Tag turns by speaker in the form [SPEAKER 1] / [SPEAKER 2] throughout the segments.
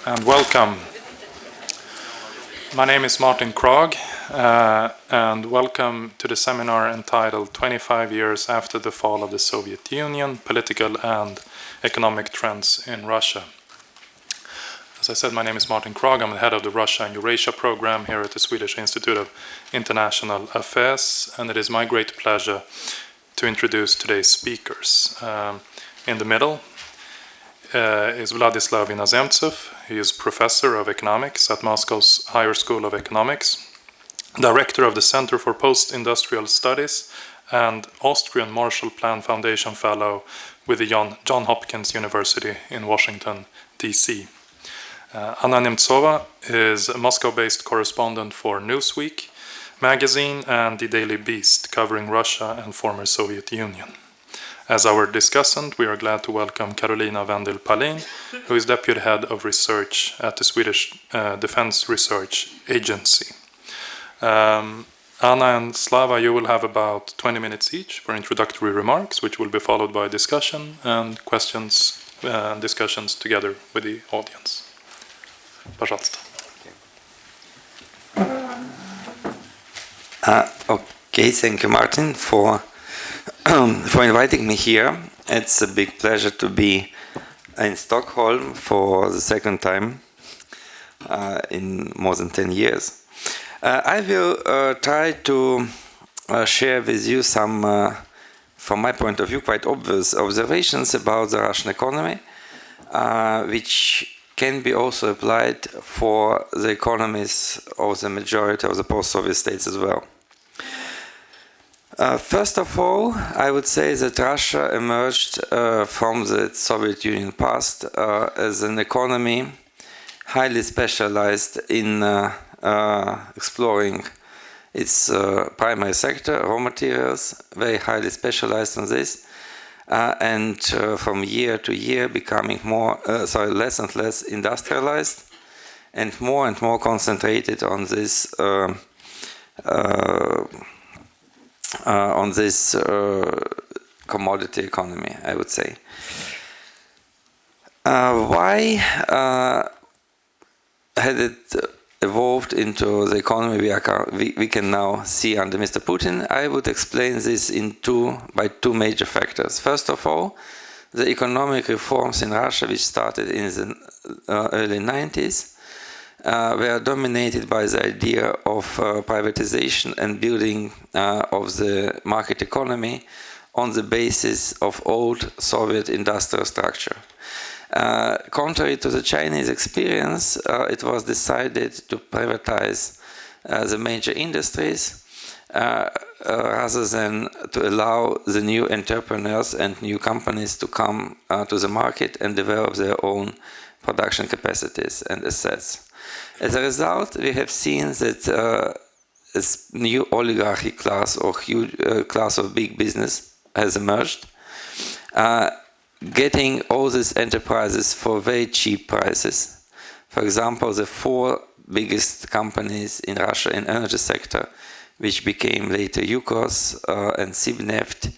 [SPEAKER 1] and welcome. My name is Martin Krog, and welcome to the seminar entitled 25 Years After the Fall of the Soviet Union, Political and Economic Trends in Russia. As I said, my name is Martin Krog. I'm the head of the Russia and Eurasia program here at the Swedish Institute of International Affairs, and it is my great pleasure to introduce today's speakers. In the middle is Vladislav Inozemtsev. He is professor of economics at Moscow's Higher School of Economics, director of the Center for Post-Industrial Studies, and Austrian Marshall Plan Foundation Fellow with the John Hopkins University in Washington, D.C. Anna Nemtsova is a Moscow-based correspondent for Newsweek magazine and the Daily Beast, covering Russia and former Soviet Union. As our discussant, we are glad to welcome Karolina Vendil Pallin, who is Deputy Head of Research at the Swedish Defense Research Agency. Anna and Slava, you will have about 20 minutes each for introductory remarks, which will be followed by discussion and questions and discussions together with the audience. Пожалуйста.
[SPEAKER 2] Okay, thank you, Martin, for inviting me here. It's a big pleasure to be in Stockholm for the second time in more than 10 years. I will try to share with you some, from my point of view, quite obvious observations about the Russian economy, which can be also applied for the economies of the majority of the post-Soviet states as well. First of all, I would say that Russia emerged from the Soviet Union past as an economy highly specialized in exploring its primary sector, raw materials, very highly specialized on this, and from year to year becoming less and less industrialized and more concentrated on this commodity economy, I would say. Why had it evolved into the economy we can now see under Mr. Putin? I would explain this by two major factors. First of all, the economic reforms in Russia, which started in the early 90s, were dominated by the idea of privatization and building of the market economy on the basis of old Soviet industrial structure. Contrary to the Chinese experience, it was decided to privatize the major industries rather than to allow the new entrepreneurs and new companies to come to the market and develop their own production capacities and assets. As a result, we have seen that this new oligarchy class or huge class of big business has emerged, getting all these enterprises for very cheap prices. For example, the four biggest companies in Russia in energy sector, which became later Yukos and Sibneft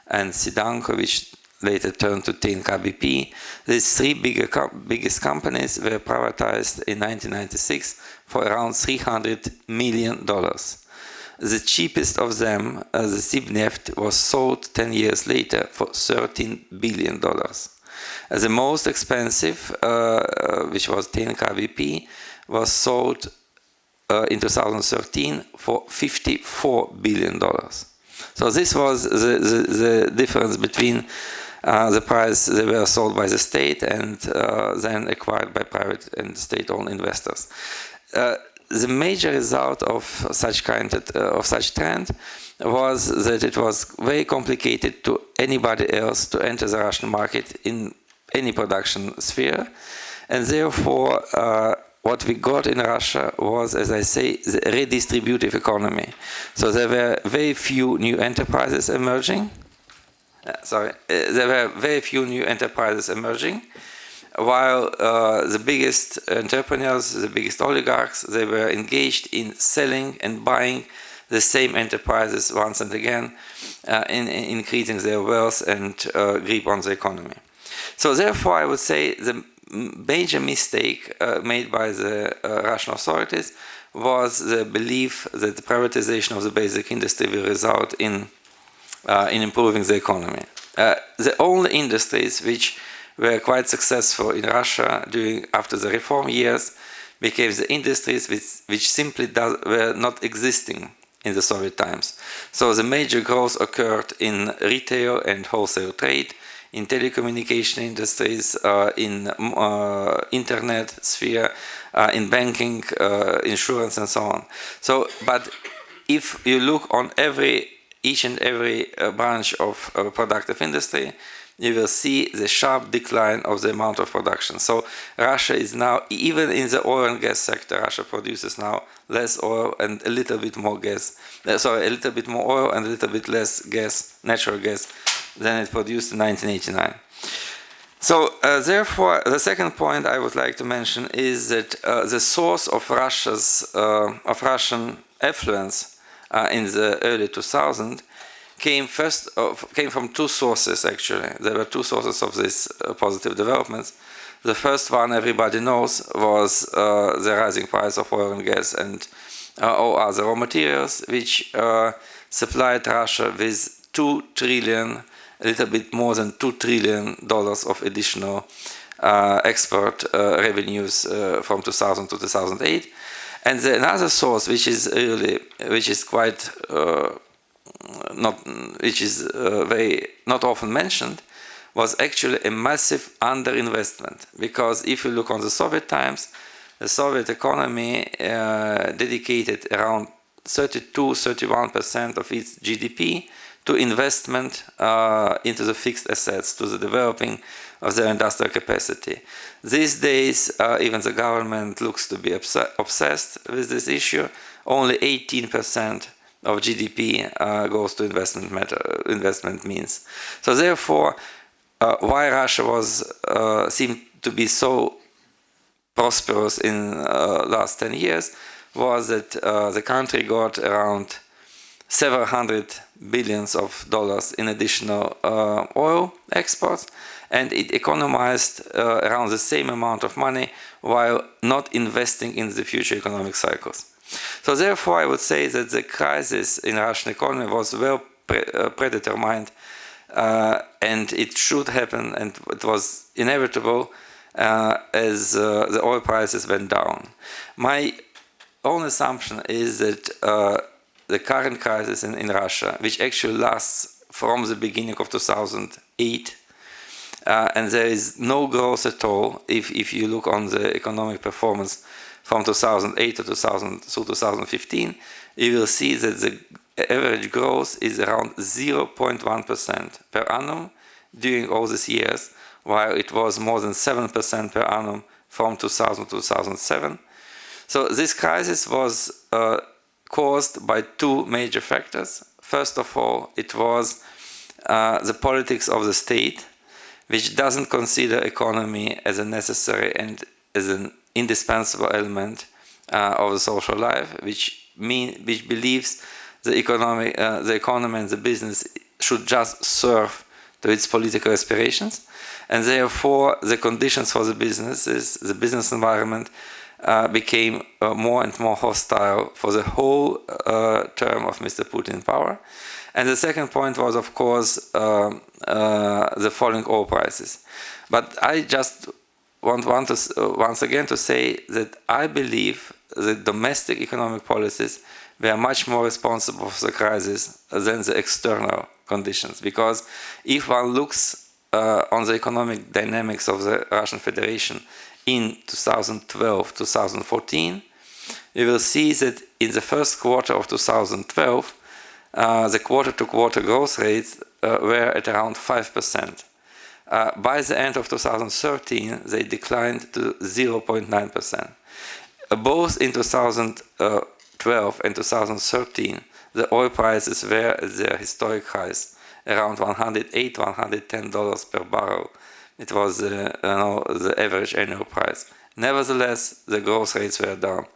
[SPEAKER 2] and Sidanko, which later turned to TNK-BP. These three biggest companies were privatized in 1996 for around $300 million. The cheapest of them, the Sibneft, was sold 10 years later for $13 billion. The most expensive, which was TNK-BP, was sold in 2013 for $54 billion. So this was the difference between the price they were sold by the state and then acquired by private and state-owned investors. The major result of such trend was that it was very complicated to anybody else to enter the Russian market in any production sphere, and therefore what we got in Russia was, as I say, the redistributive economy. So there were very few new enterprises emerging. There were very few new enterprises emerging, while the biggest entrepreneurs, the biggest oligarchs, they were engaged in selling and buying the same enterprises once and again, in increasing their wealth and grip on the economy. So therefore, I would say the major mistake made by the Russian authorities was the belief that the privatization of the basic industry will result in improving the economy. The only industries which were quite successful in Russia after the reform years became the industries which simply were not existing in the Soviet times. So the major growth occurred in retail and wholesale trade, in telecommunication industries, in internet sphere, in banking, insurance, and so on. So, but if you look on each and every branch of productive industry, you will see the sharp decline of the amount of production. So Russia is now, even in the oil and gas sector, Russia produces now less oil and a little bit more gas. A little bit more oil and a little bit less gas, natural gas, than it produced in 1989. So therefore, the second point I would like to mention is that the source of Russian affluence in the early 2000s came from two sources, actually. There were two sources of these positive developments. The first one everybody knows was the rising price of oil and gas and all other raw materials, which supplied Russia with 2 trillion, a little bit more than $2 trillion of additional export revenues from 2000 to 2008. And another source, which is very not often mentioned, was actually a massive underinvestment. Because if you look on the Soviet times, the Soviet economy dedicated around 32-31% of its GDP to investment into the fixed assets, to the developing of their industrial capacity. These days, even the government looks to be obsessed with this issue. Only 18% of GDP goes to investment means. So therefore, why Russia seemed to be so prosperous in last 10 years was that the country got around several hundred billions of dollars in additional oil exports, and it economized around the same amount of money while not investing in the future economic cycles. So therefore, I would say that the crisis in Russian economy was well predetermined, and it should happen, and it was inevitable as the oil prices went down. My own assumption is that the current crisis in Russia, which actually lasts from the beginning of 2008, and there is no growth at all if you look on the economic performance from 2008 to 2015, you will see that the average growth is around 0.1% per annum during all these years, while it was more than 7% per annum from 2000 to 2007. So this crisis was caused by two major factors. First of all, it was the politics of the state, which doesn't consider economy as a necessary and as an indispensable element of the social life, which believes the economy and the business should just serve to its political aspirations, and therefore the conditions for the business environment became more and more hostile for the whole term of Mr. Putin in power. And the second point was, of course, the falling oil prices. But I just want to once again to say that I believe that domestic economic policies were much more responsible for the crisis than the external conditions. Because if one looks on the economic dynamics of the Russian Federation in 2012-2014, you will see that in the first quarter of 2012, the quarter-to-quarter growth rates were at around 5%. By the end of 2013, they declined to 0.9%. Both in 2012 and 2013, the oil prices were at their historic highs, around $108-110 per barrel. It was the average annual price. Nevertheless, the growth rates were down,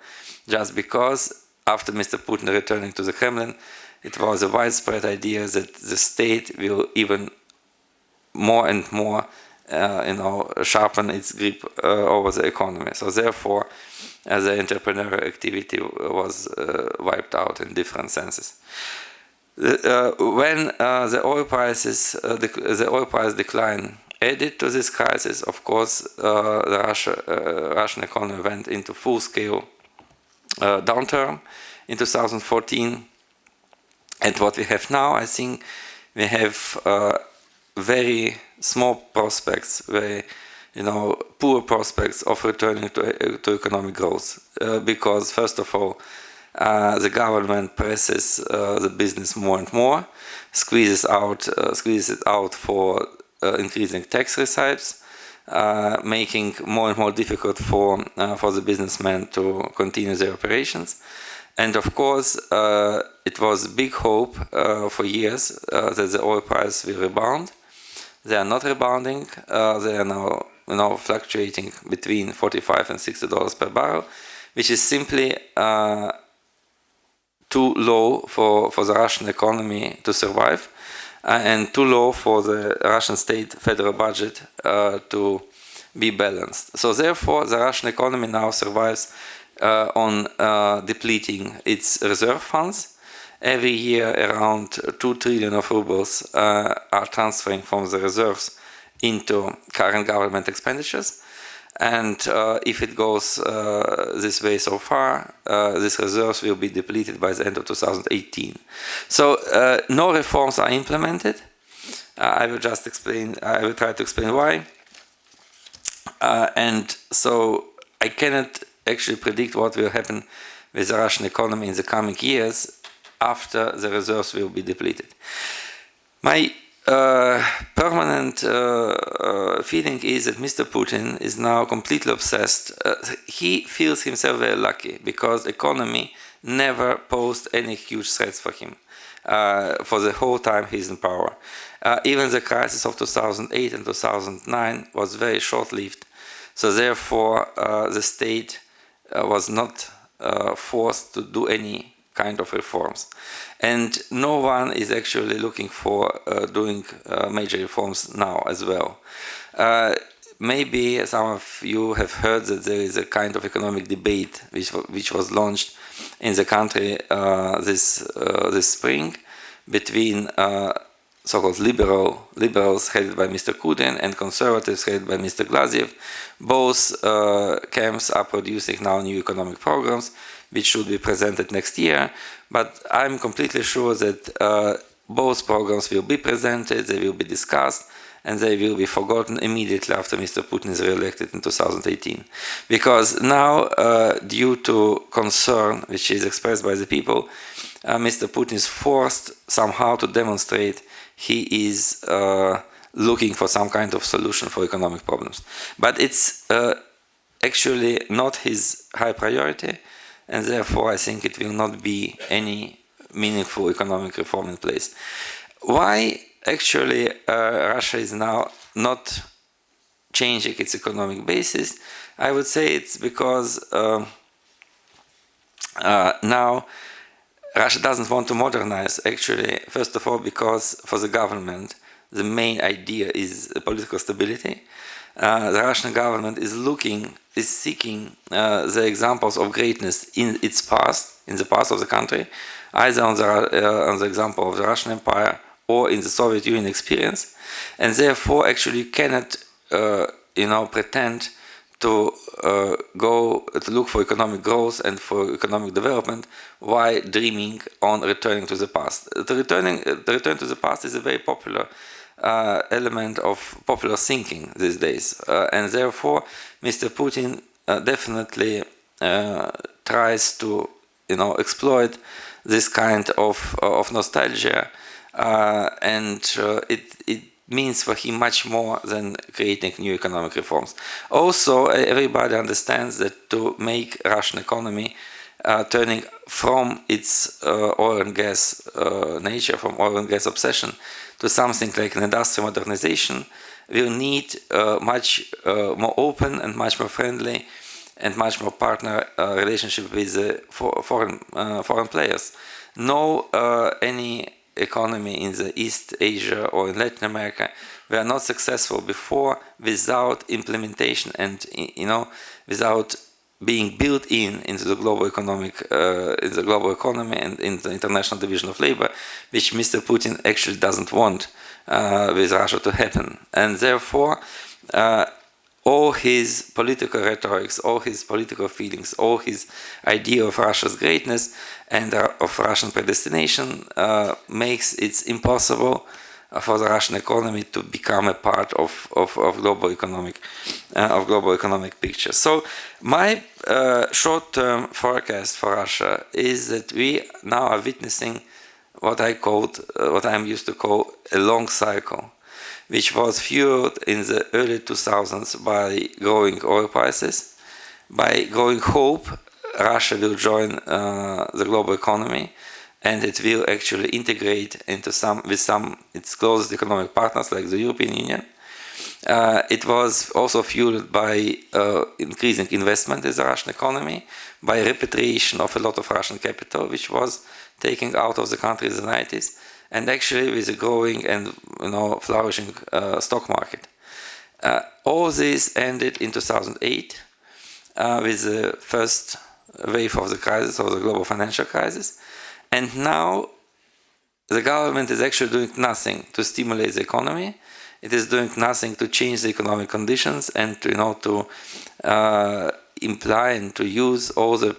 [SPEAKER 2] just because after Mr. Putin returning to the Kremlin, it was a widespread idea that the state will even more and more sharpen its grip over the economy. So therefore, the entrepreneurial activity was wiped out in different senses. When the oil price decline added to this crisis, of course, the Russian economy went into full-scale downturn in 2014. And what we have now, I think, we have very small prospects, very poor prospects of returning to economic growth, because first of all, the government presses the business more and more, squeezes it out for increasing tax receipts, making more and more difficult for the businessmen to continue their operations. And of course, it was a big hope for years that the oil price will rebound. They are not rebounding. They are now fluctuating between $45 and $60 per barrel, which is simply too low for the Russian economy to survive, and too low for the Russian state federal budget to be balanced. So therefore, the Russian economy now survives on depleting its reserve funds. Every year, around 2 trillion of rubles are transferring from the reserves into current government expenditures. And if it goes this way so far, these reserves will be depleted by the end of 2018. So no reforms are implemented. I will try to explain why. And so I cannot actually predict what will happen with the Russian economy in the coming years after the reserves will be depleted. My permanent feeling is that Mr. Putin is now completely obsessed. He feels himself very lucky because economy never posed any huge threats for him for the whole time he's in power. Even the crisis of 2008 and 2009 was very short-lived. So therefore, the state was not forced to do any kind of reforms. And no one is actually looking for doing major reforms now as well. Maybe some of you have heard that there is a kind of economic debate which was launched in the country this spring between so-called liberals headed by Mr. Kudrin and conservatives headed by Mr. Vladislav. Both camps are producing now new economic programs which should be presented next year, but I'm completely sure that both programs will be presented, they will be discussed, and they will be forgotten immediately after Mr. Putin is re-elected in 2018. Because now, due to concern which is expressed by the people, Mr. Putin is forced somehow to demonstrate he is looking for some kind of solution for economic problems. But it's actually not his high priority, and therefore I think it will not be any meaningful economic reform in place. Why actually Russia is now not changing its economic basis? I would say it's because now Russia doesn't want to modernize, actually, first of all, because for the government, the main idea is political stability. The Russian government is seeking the examples of greatness in its past, in the past of the country, either on the example of the Russian Empire or in the Soviet Union experience, and therefore actually cannot, pretend to go to look for economic growth and for economic development while dreaming on returning to the past. The return to the past is a very popular element of popular thinking these days, and therefore Mr. Putin definitely tries to exploit this kind of nostalgia, and it means for him much more than creating new economic reforms. Also, everybody understands that to make Russian economy turning from its oil and gas nature, from oil and gas obsession, to something like an industrial modernization, will need much more open and much more friendly and much more partner relationship with foreign players. No any economy in the East Asia or in Latin America were not successful before without implementation and, without being built into the global economy and in the international division of labor, which Mr. Putin actually doesn't want with Russia to happen. And therefore, all his political rhetorics, all his political feelings, all his idea of Russia's greatness and of Russian predestination makes it impossible for the Russian economy to become a part of global economic picture. So my short-term forecast for Russia is that we now are witnessing what I'm used to call a long cycle, which was fueled in the early 2000s by growing oil prices, by growing hope Russia will join the global economy, and it will actually integrate into with some its closest economic partners like the European Union. It was also fueled by increasing investment in the Russian economy, by repatriation of a lot of Russian capital, which was taken out of the country in the 90s, and actually with a growing and flourishing stock market. All this ended in 2008 with the first wave of the crisis, of the global financial crisis. And now the government is actually doing nothing to stimulate the economy. It is doing nothing to change the economic conditions and to imply and to use all the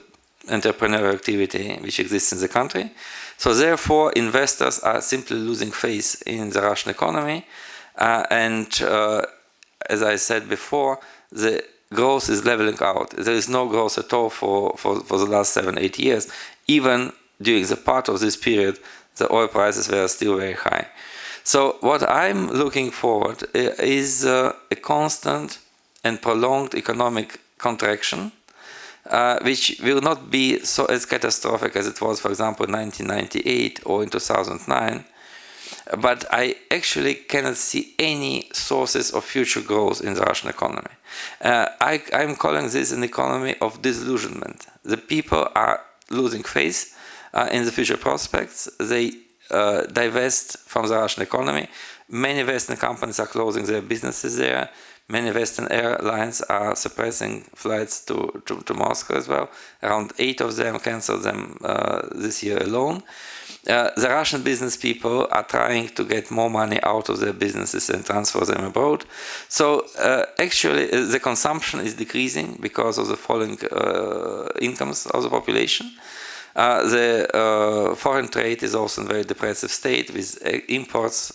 [SPEAKER 2] entrepreneurial activity which exists in the country. So therefore, investors are simply losing faith in the Russian economy. As I said before, the growth is leveling out. There is no growth at all for the last 7-8 years. Even during the part of this period, the oil prices were still very high. So what I'm looking forward is a constant and prolonged economic contraction, which will not be so as catastrophic as it was, for example, in 1998 or in 2009. But I actually cannot see any sources of future growth in the Russian economy. I'm calling this an economy of disillusionment. The people are losing faith in the future prospects. They divest from the Russian economy. Many Western companies are closing their businesses there. Many Western airlines are suppressing flights to Moscow as well. Around 8 of them canceled them this year alone. The Russian business people are trying to get more money out of their businesses and transfer them abroad. So actually the consumption is decreasing because of the falling incomes of the population. The foreign trade is also in a very depressive state, with imports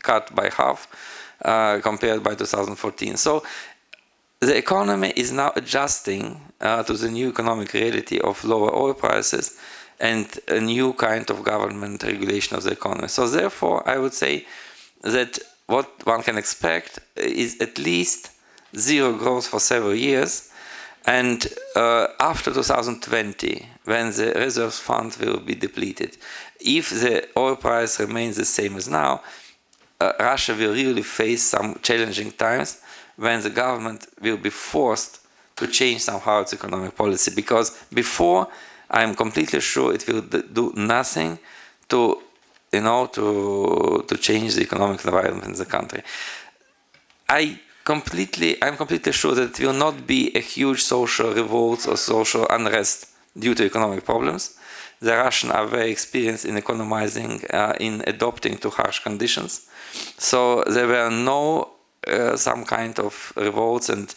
[SPEAKER 2] cut by half compared by 2014. So the economy is now adjusting to the new economic reality of lower oil prices and a new kind of government regulation of the economy. So therefore, I would say that what one can expect is at least zero growth for several years. And after 2020, when the reserves fund will be depleted, if the oil price remains the same as now, Russia will really face some challenging times when the government will be forced to change somehow its economic policy. Because before, I'm completely sure it will do nothing to change the economic environment in the country. I'm completely sure that it will not be a huge social revolt or social unrest due to economic problems. The Russians are very experienced in economizing, in adopting to harsh conditions. So there were no some kind of revolts and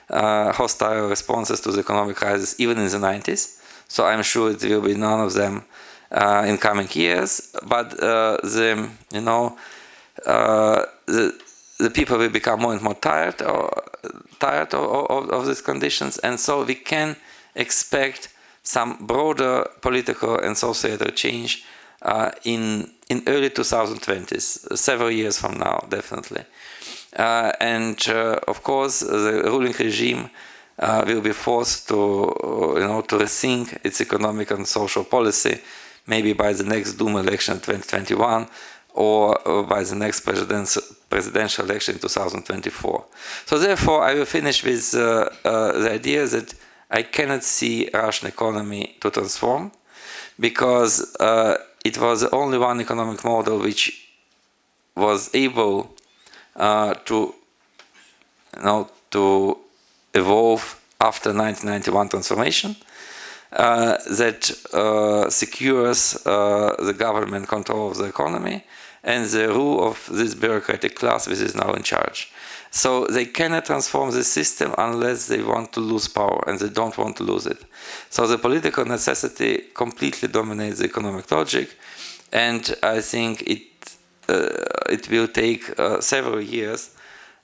[SPEAKER 2] hostile responses to the economic crisis even in the 90s. So I'm sure it will be none of them in coming years. But the people will become more and more tired of these conditions, and so we can expect some broader political and societal change in early 2020s, several years from now, definitely. Of course, the ruling regime will be forced to rethink its economic and social policy, maybe by the next Duma election in 2021 or by the next presidential election in 2024. So therefore, I will finish with the idea that I cannot see Russian economy to transform, because it was the only one economic model which was able to evolve after 1991 transformation, that secures the government control of the economy and the rule of this bureaucratic class which is now in charge. So they cannot transform the system unless they want to lose power, and they don't want to lose it. So the political necessity completely dominates the economic logic, and I think it will take several years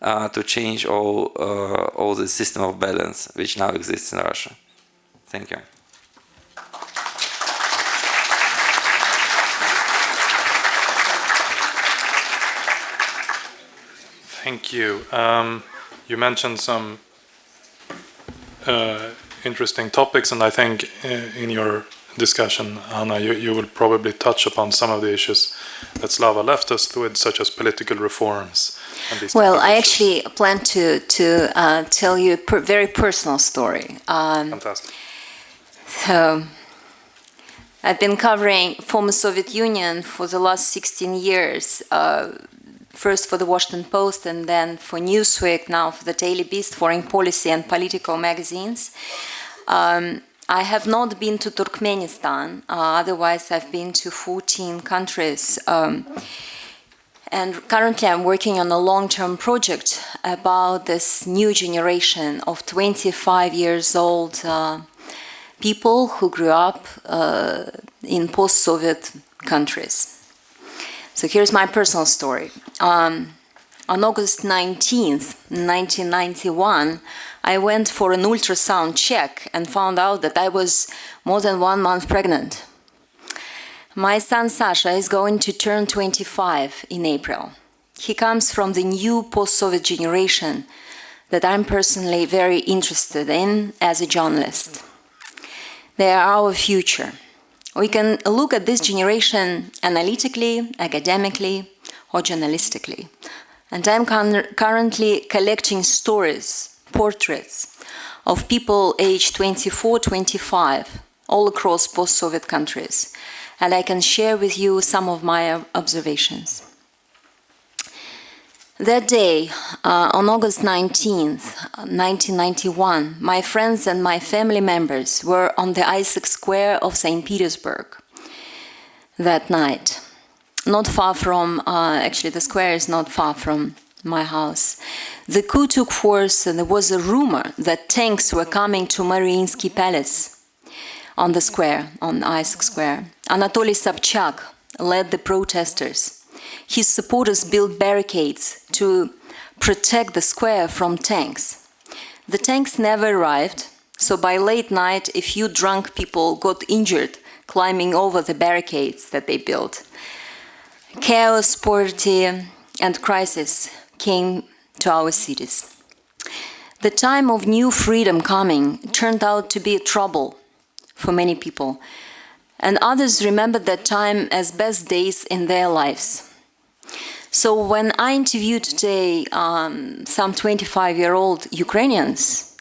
[SPEAKER 2] to change all the system of balance which now exists in Russia. Thank you.
[SPEAKER 1] Thank you. You mentioned some interesting topics, and I think in your discussion, Anna, you will probably touch upon some of the issues that Slava left us with, such as political reforms. And these
[SPEAKER 3] well, I actually plan to tell you a very personal story.
[SPEAKER 1] Fantastic.
[SPEAKER 3] So, I've been covering former Soviet Union for the last 16 years. First for the Washington Post and then for Newsweek, now for the Daily Beast, foreign policy and political magazines. I have not been to Turkmenistan, otherwise I've been to 14 countries. And currently I'm working on a long-term project about this new generation of 25 years old people who grew up in post-Soviet countries. So here's my personal story. On August 19th, 1991, I went for an ultrasound check and found out that I was more than 1 month pregnant. My son Sasha is going to turn 25 in April. He comes from the new post-Soviet generation that I'm personally very interested in as a journalist. They are our future. We can look at this generation analytically, academically, or journalistically. And I'm currently collecting stories, portraits of people aged 24, 25, all across post-Soviet countries. And I can share with you some of my observations. That day, on August 19th, 1991, my friends and my family members were on the Isaac Square of St. Petersburg that night. Not far from, actually the square is not far from my house. The coup took force and there was a rumor that tanks were coming to Mariinsky Palace on the square, on Isaac Square. Anatoly Sobchak led the protesters. His supporters built barricades to protect the square from tanks. The tanks never arrived, so by late night a few drunk people got injured climbing over the barricades that they built. Chaos, poverty, and crisis came to our cities. The time of new freedom coming turned out to be a trouble for many people, and others remembered that time as best days in their lives. So when I interviewed today some 25-year-old Ukrainians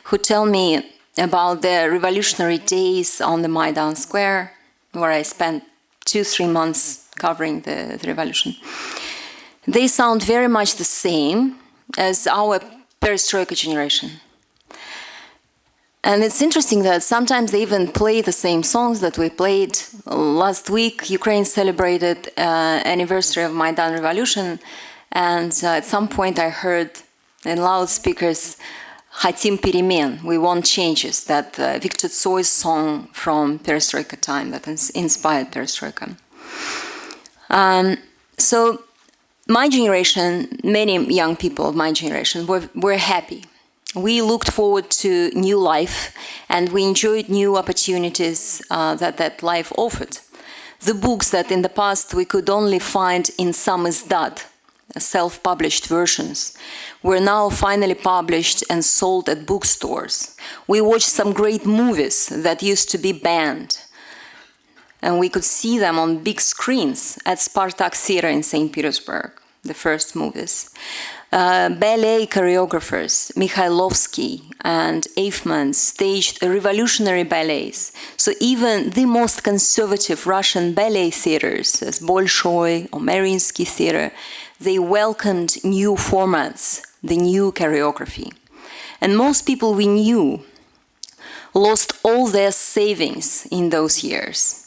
[SPEAKER 3] who tell me about their revolutionary days on the Maidan Square, where I spent 2-3 months covering the revolution, they sound very much the same as our perestroika generation. And it's interesting that sometimes they even play the same songs that we played. Last week, Ukraine celebrated anniversary of Maidan Revolution, and at some point I heard in loudspeakers, "Hatim Peremen," we want changes, that Victor Tsой's song from perestroika time that inspired perestroika. So my generation, many young people of my generation were happy. We looked forward to new life, and we enjoyed new opportunities that life offered. The books that in the past we could only find in samizdat, self-published versions, were now finally published and sold at bookstores. We watched some great movies that used to be banned, and we could see them on big screens at Spartak Theater in St. Petersburg, the first movies. Ballet choreographers Mikhailovsky and Eifman staged revolutionary ballets. So even the most conservative Russian ballet theaters, as Bolshoi or Mariinsky Theater, they welcomed new formats, the new choreography. And most people we knew lost all their savings in those years.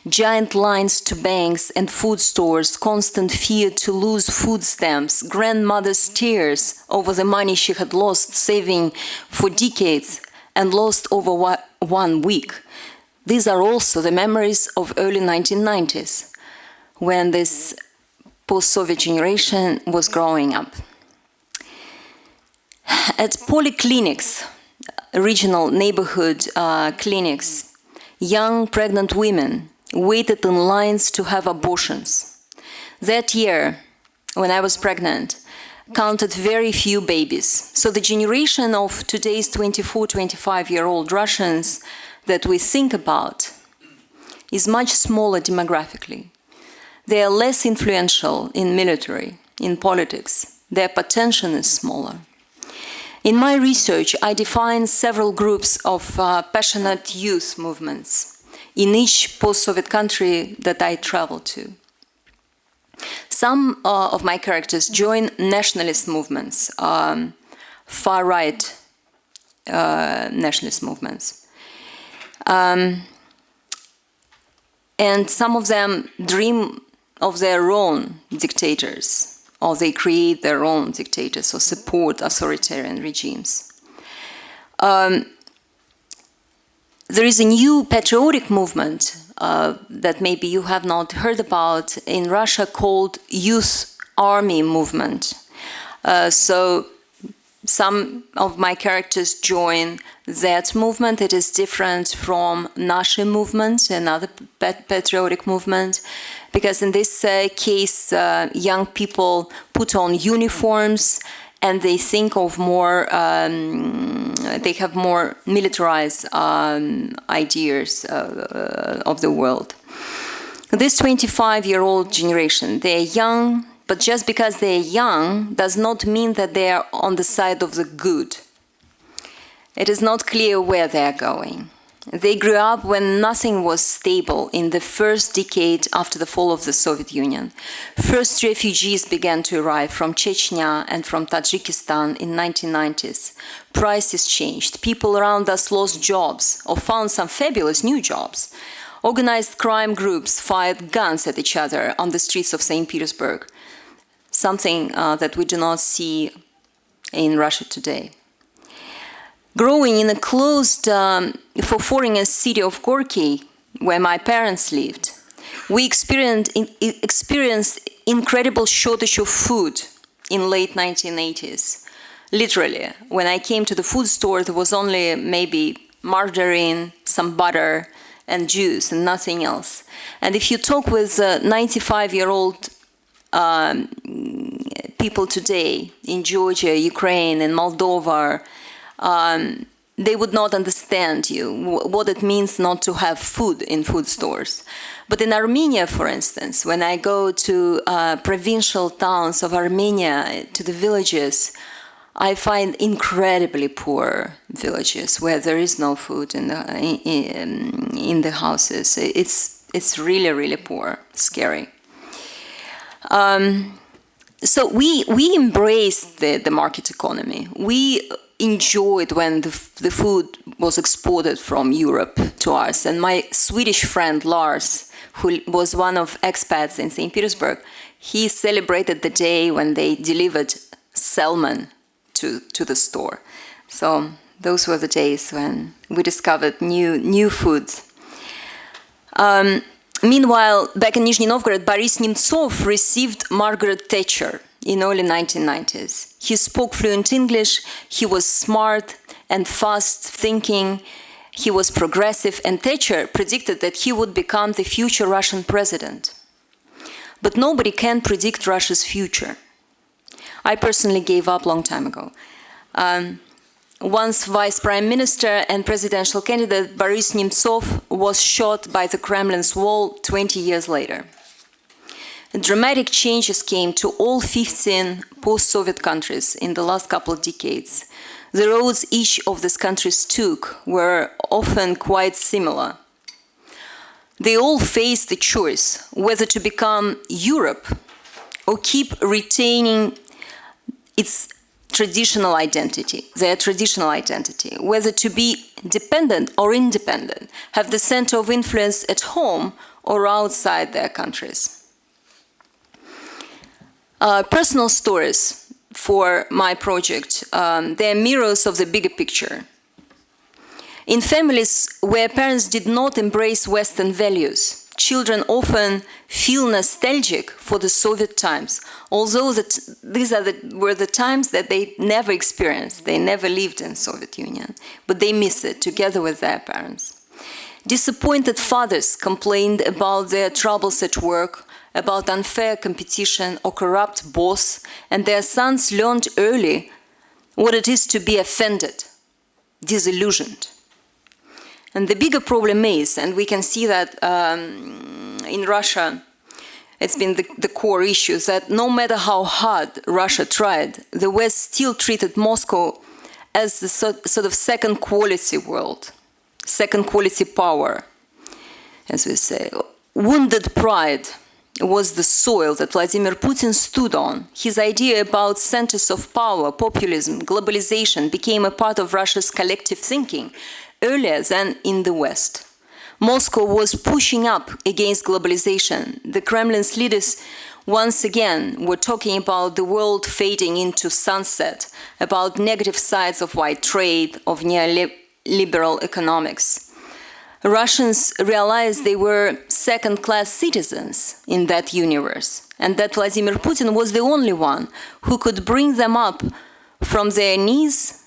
[SPEAKER 3] Giant lines to banks and food stores, constant fear to lose food stamps, grandmother's tears over the money she had lost saving for decades and lost over 1 week. These are also the memories of early 1990s, when this post-Soviet generation was growing up. At polyclinics, regional neighborhood clinics, young pregnant women waited in lines to have abortions. That year, when I was pregnant, counted very few babies. So the generation of today's 24, 25-year-old Russians that we think about is much smaller demographically. They are less influential in military, in politics. Their potential is smaller. In my research, I define several groups of passionate youth movements in each post-Soviet country that I traveled to. Some of my characters join nationalist movements, far-right nationalist movements. And some of them dream of their own dictators, or they create their own dictators or support authoritarian regimes. There is a new patriotic movement that maybe you have not heard about in Russia called Youth Army Movement. So some of my characters join that movement. It is different from Nashi movement, another patriotic movement, because in this case, young people put on uniforms and they think of more, they have more militarized ideas of the world. This 25-year-old generation, they're young, but just because they're young does not mean that they are on the side of the good. It is not clear where they're going. They grew up when nothing was stable in the first decade after the fall of the Soviet Union. First refugees began to arrive from Chechnya and from Tajikistan in 1990s. Prices changed. People around us lost jobs or found some fabulous new jobs. Organized crime groups fired guns at each other on the streets of St. Petersburg, something that we do not see in Russia today. Growing in a closed, for foreigners city of Gorky, where my parents lived, we experienced incredible shortage of food in late 1980s. Literally, when I came to the food store, there was only maybe margarine, some butter, and juice, and nothing else. And if you talk with 95-year-old people today in Georgia, Ukraine, and Moldova, they would not understand you, what it means not to have food in food stores. But in Armenia, for instance, when I go to provincial towns of Armenia, to the villages, I find incredibly poor villages where there is no food in the houses. It's really, really poor, scary. So we embraced the market economy. We enjoyed when the food was exported from Europe to us. And my Swedish friend Lars, who was one of expats in St. Petersburg, he celebrated the day when they delivered salmon to the store. So those were the days when we discovered new foods. Meanwhile, back in Nizhny Novgorod, Boris Nemtsov received Margaret Thatcher in early 1990s. He spoke fluent English, he was smart and fast-thinking, he was progressive, and Thatcher predicted that he would become the future Russian president. But nobody can predict Russia's future. I personally gave up a long time ago. Once vice prime minister and presidential candidate Boris Nemtsov was shot by the Kremlin's wall 20 years later. dramatic changes came to all 15 post-Soviet countries in the last couple of decades. The roads each of these countries took were often quite similar. They all faced the choice whether to become Europe or keep retaining its traditional identity, their traditional identity, whether to be dependent or independent, have the center of influence at home or outside their countries. Personal stories for my project, they're mirrors of the bigger picture. In families where parents did not embrace Western values, children often feel nostalgic for the Soviet times, although these were the times that they never experienced. They never lived in the Soviet Union, but they miss it together with their parents. Disappointed fathers complained about their troubles at work, about unfair competition or corrupt boss, and their sons learned early what it is to be offended, disillusioned. And the bigger problem is, and we can see that in Russia, it's been the core issue, that no matter how hard Russia tried, the West still treated Moscow as the sort of second-quality world, second-quality power, as we say. Wounded pride was the soil that Vladimir Putin stood on. His idea about centers of power, populism, globalization became a part of Russia's collective thinking earlier than in the West. Moscow was pushing up against globalization. The Kremlin's leaders once again were talking about the world fading into sunset, about negative sides of white trade, of neoliberal economics. Russians realized they were second-class citizens in that universe, and that Vladimir Putin was the only one who could bring them up from their knees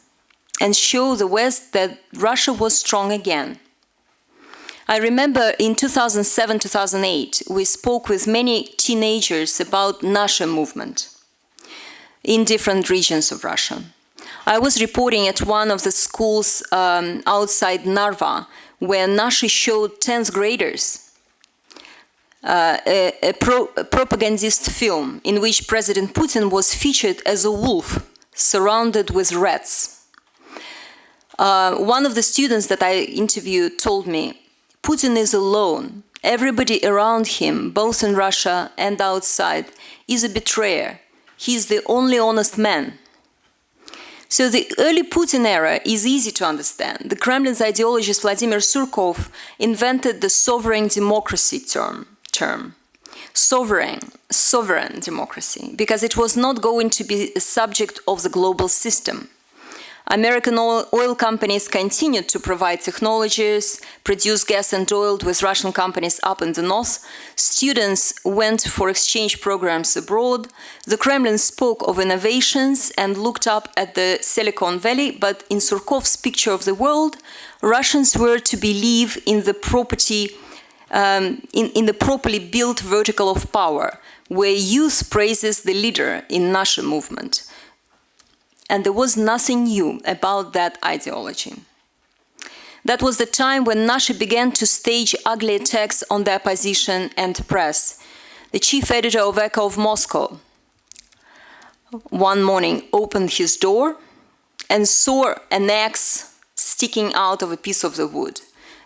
[SPEAKER 3] and show the West that Russia was strong again. I remember in 2007-2008, we spoke with many teenagers about Nasha movement in different regions of Russia. I was reporting at one of the schools outside Narva, where Nashi showed 10th graders a propagandist film in which President Putin was featured as a wolf surrounded with rats. One of the students that I interviewed told me, Putin is alone. Everybody around him, both in Russia and outside, is a betrayer. He is the only honest man. So the early Putin era is easy to understand. The Kremlin's ideologist Vladimir Surkov invented the sovereign democracy term. Sovereign democracy, because it was not going to be a subject of the global system. American oil companies continued to provide technologies, produce gas and oil with Russian companies up in the north. Students went for exchange programs abroad. The Kremlin spoke of innovations and looked up at the Silicon Valley, but in Surkov's picture of the world, Russians were to believe in the properly built vertical of power, where youth praises the leader in Nasha movement. And there was nothing new about that ideology. That was the time when Nasha began to stage ugly attacks on the opposition and press. The chief editor of Echo of Moscow one morning opened his door and saw an axe sticking out of a piece of the wood.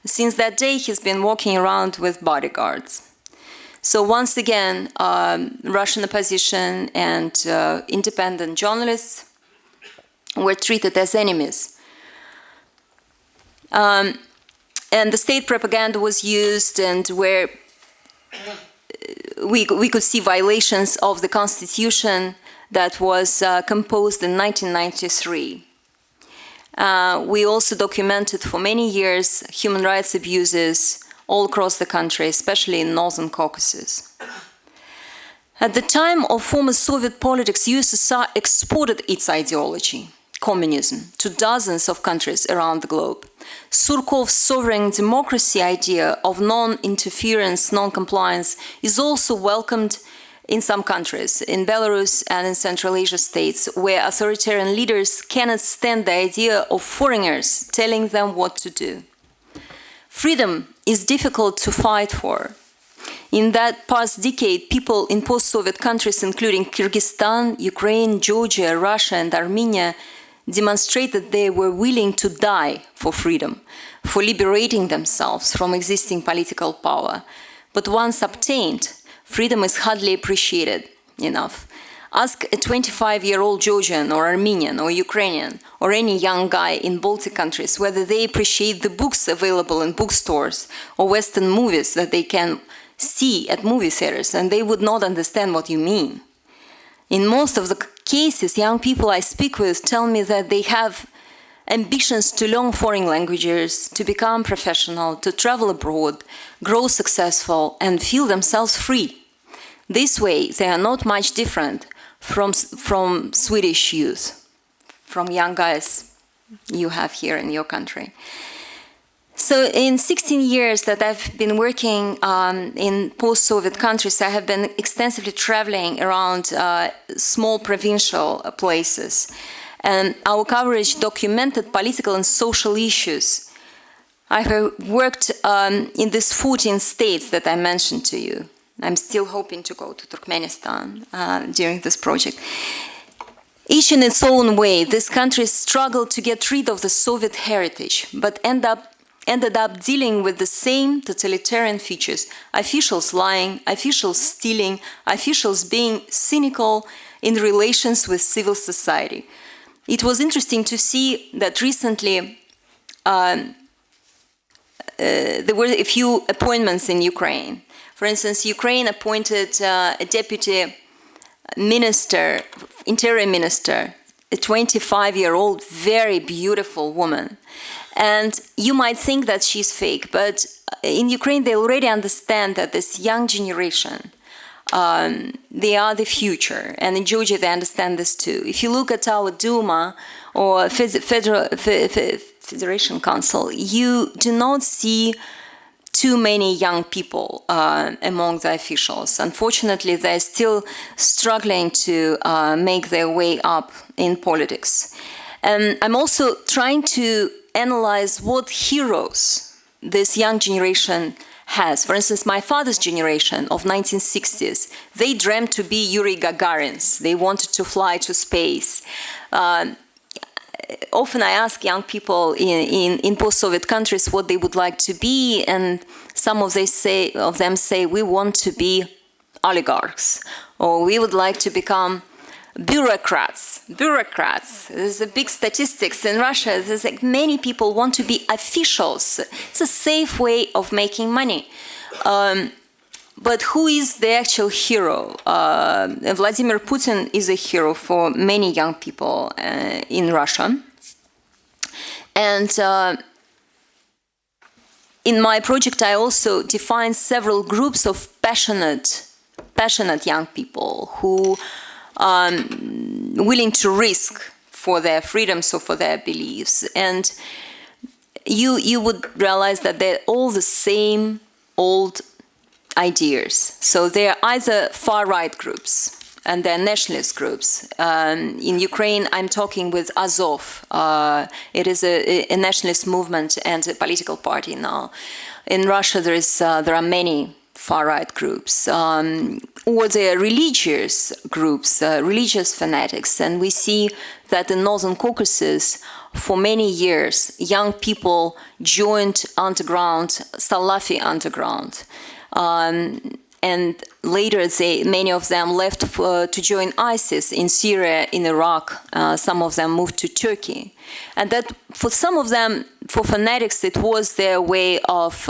[SPEAKER 3] Since that day, he's been walking around with bodyguards. So once again, Russian opposition and independent journalists were treated as enemies. And the state propaganda was used, and where we could see violations of the constitution that was composed in 1993. We also documented for many years human rights abuses all across the country, especially in Northern Caucasus. At the time of former Soviet politics, USSR exported its ideology, communism, to dozens of countries around the globe. Surkov's sovereign democracy idea of non-interference, non-compliance is also welcomed in some countries, in Belarus and in Central Asia states, where authoritarian leaders cannot stand the idea of foreigners telling them what to do. Freedom is difficult to fight for. In that past decade, people in post-Soviet countries, including Kyrgyzstan, Ukraine, Georgia, Russia, and Armenia, demonstrated they were willing to die for freedom, for liberating themselves from existing political power. But once obtained, freedom is hardly appreciated enough. Ask a 25-year-old Georgian or Armenian or Ukrainian or any young guy in Baltic countries whether they appreciate the books available in bookstores or Western movies that they can see at movie theaters, and they would not understand what you mean. In most of the cases, young people I speak with tell me that they have ambitions to learn foreign languages, to become professional, to travel abroad, grow successful, and feel themselves free. This way, they are not much different from Swedish youth, from young guys you have here in your country. So in 16 years that I've been working in post-Soviet countries, I have been extensively traveling around small provincial places. And our coverage documented political and social issues. I have worked in these 14 states that I mentioned to you. I'm still hoping to go to Turkmenistan during this project. Each in its own way, these countries struggled to get rid of the Soviet heritage, but ended up dealing with the same totalitarian features: officials lying, officials stealing, officials being cynical in relations with civil society. It was interesting to see that recently there were a few appointments in Ukraine. For instance, Ukraine appointed a deputy minister, interior minister, a 25-year-old, very beautiful woman. And you might think that she's fake, but in Ukraine they already understand that this young generation, they are the future. And in Georgia they understand this too. If you look at our Duma or Federation Council, you do not see too many young people among the officials. Unfortunately, they're still struggling to make their way up in politics. And I'm also trying to analyze what heroes this young generation has. For instance, my father's generation of 1960s, they dreamt to be Yuri Gagarins. They wanted to fly to space. Often I ask young people in post-Soviet countries what they would like to be, and some of them say, we want to be oligarchs, or we would like to become bureaucrats. There's a big statistics in Russia. There's like many people want to be officials. It's a safe way of making money. But who is the actual hero? Vladimir Putin is a hero for many young people in Russia. And in my project, I also define several groups of passionate young people who are willing to risk for their freedoms or for their beliefs. And you would realize that they're all the same old ideas. So they're either far-right groups and they're nationalist groups. In Ukraine, I'm talking with Azov. It is a nationalist movement and a political party now. In Russia, there are many far-right groups. Or they're religious groups, religious fanatics. And we see that in Northern Caucasus, for many years, young people joined underground, Salafi underground. And later, many of them left to join ISIS in Syria, in Iraq. Some of them moved to Turkey. And that, for some of them, for fanatics, it was their way of,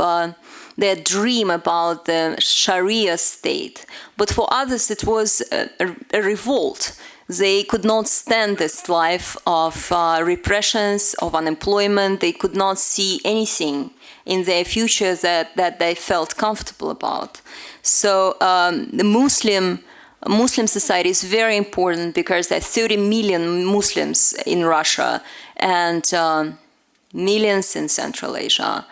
[SPEAKER 3] their dream about the Sharia state. But for others, it was a revolt. They could not stand this life of repressions, of unemployment. They could not see anything in their future that they felt comfortable about. So the Muslim society is very important because there are 30 million Muslims in Russia and millions in Central Asia,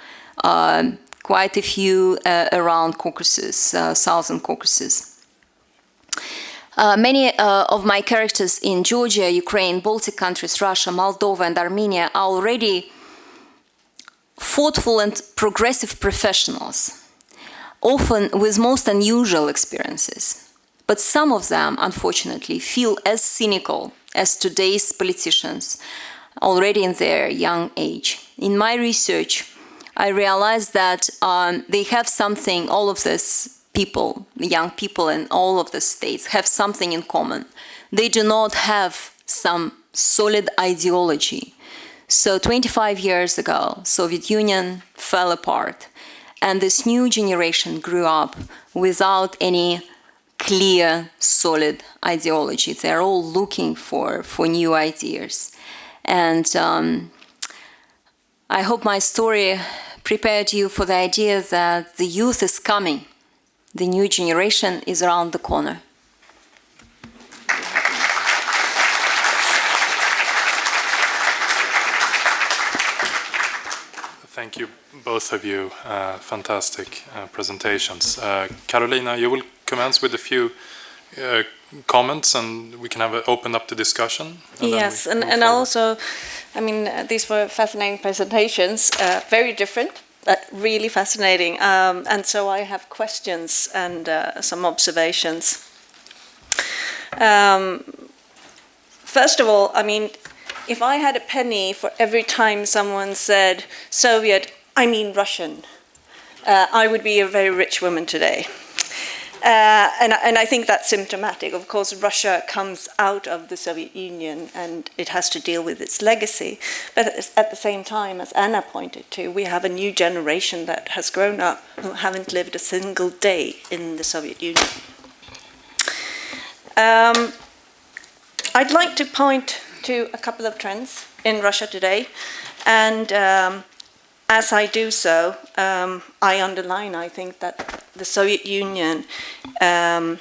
[SPEAKER 3] quite a few around Caucasus, Southern Caucasus. Many of my characters in Georgia, Ukraine, Baltic countries, Russia, Moldova, and Armenia are already thoughtful and progressive professionals. often with most unusual experiences. But some of them, unfortunately, feel as cynical as today's politicians already in their young age. In my research, I realized that they have something, all of these people, young people in all of the states, have something in common. They do not have some solid ideology. So 25 years ago, Soviet Union fell apart, and this new generation grew up without any clear, solid ideology. They're all looking for new ideas. And I hope my story prepared you for the idea that the youth is coming. The new generation is around the corner.
[SPEAKER 1] Thank you, both of you. Fantastic presentations. Carolina, you will commence with a few comments, and we can open up the discussion.
[SPEAKER 4] Yes, and also, I mean, these were fascinating presentations, very different, but really fascinating. And so I have questions and some observations. First of all, I mean, if I had a penny for every time someone said Soviet, I mean Russian, I would be a very rich woman today. And I think that's symptomatic. Of course, Russia comes out of the Soviet Union and it has to deal with its legacy. But at the same time, as Anna pointed to, we have a new generation that has grown up who haven't lived a single day in the Soviet Union. I'd like to point to a couple of trends in Russia today. And as I do so, I underline, I think, that the Soviet Union that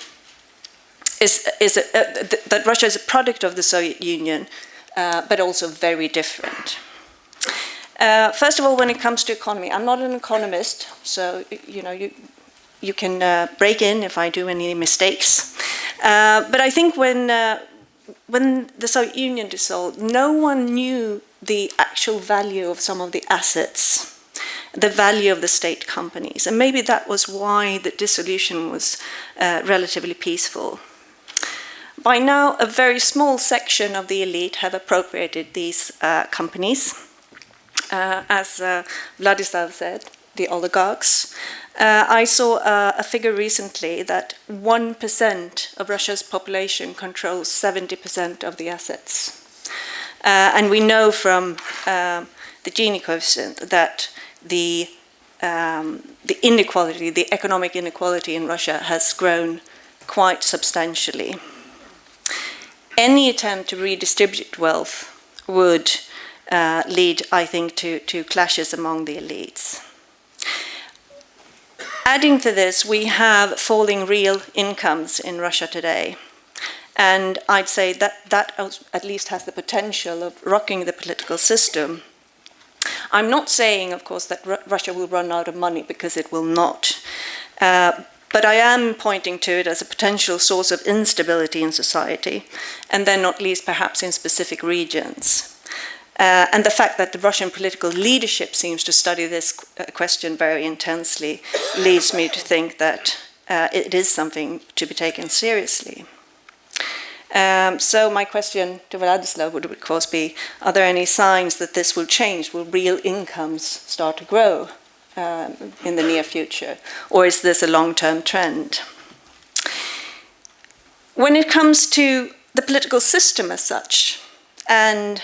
[SPEAKER 4] Russia is a product of the Soviet Union, but also very different. First of all, when it comes to economy, I'm not an economist, so you can break in if I do any mistakes. But I think when the Soviet Union dissolved, no one knew the actual value of some of the assets, the value of the state companies. And maybe that was why the dissolution was relatively peaceful. By now, a very small section of the elite have appropriated these companies. As Vladislav said, the oligarchs. I saw a figure recently that 1% of Russia's population controls 70% of the assets. And we know from the Gini coefficient that the inequality, the economic inequality in Russia has grown quite substantially. Any attempt to redistribute wealth would lead, I think, to clashes among the elites. Adding to this, we have falling real incomes in Russia today. And I'd say that at least has the potential of rocking the political system. I'm not saying, of course, that Russia will run out of money, because it will not. But I am pointing to it as a potential source of instability in society, and then not least perhaps in specific regions. And the fact that the Russian political leadership seems to study this question very intensely leads me to think that it is something to be taken seriously. So my question to Vladislav would of course be, are there any signs that this will change? Will real incomes start to grow in the near future? Or is this a long-term trend? When it comes to the political system as such, and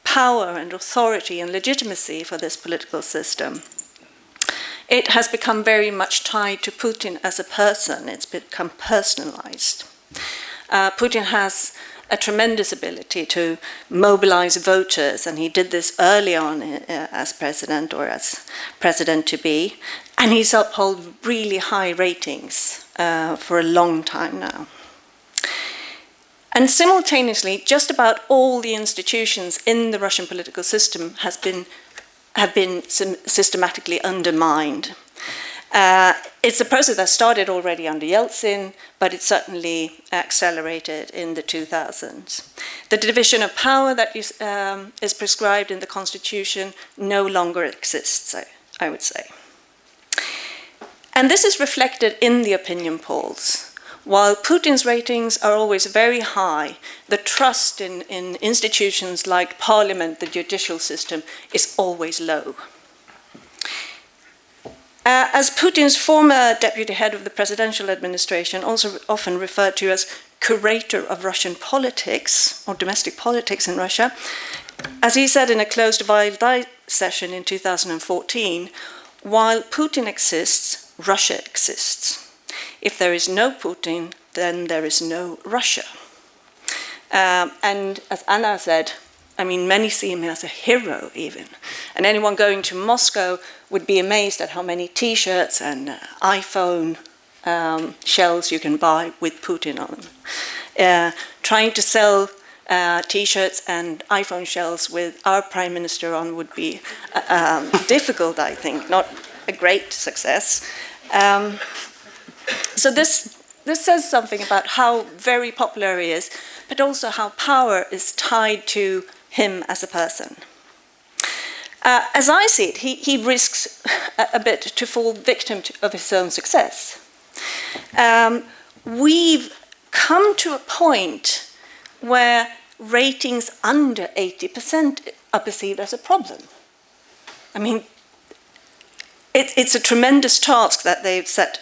[SPEAKER 4] power and authority and legitimacy for this political system, it has become very much tied to Putin as a person. It's become personalized. Putin has a tremendous ability to mobilize voters, and he did this early on as president or as president-to-be, and he's upheld really high ratings for a long time now. And simultaneously, just about all the institutions in the Russian political system have been systematically undermined. It's a process that started already under Yeltsin, but it certainly accelerated in the 2000s. The division of power that is prescribed in the constitution no longer exists, I would say. And this is reflected in the opinion polls. While Putin's ratings are always very high, the trust in institutions like parliament, the judicial system, is always low. As Putin's former deputy head of the presidential administration, also often referred to as curator of Russian politics, or domestic politics in Russia, as he said in a closed Vendil session in 2014, while Putin exists, Russia exists. If there is no Putin, then there is no Russia. And as Anna said, I mean, many see him as a hero even. And anyone going to Moscow would be amazed at how many T-shirts and iPhone shells you can buy with Putin on them. Trying to sell T-shirts and iPhone shells with our Prime Minister on would be difficult, I think, not a great success. So this says something about how very popular he is, but also how power is tied to him as a person. As I see it, he risks a bit to fall victim of his own success. We've come to a point where ratings under 80% are perceived as a problem. I mean, it's a tremendous task that they've set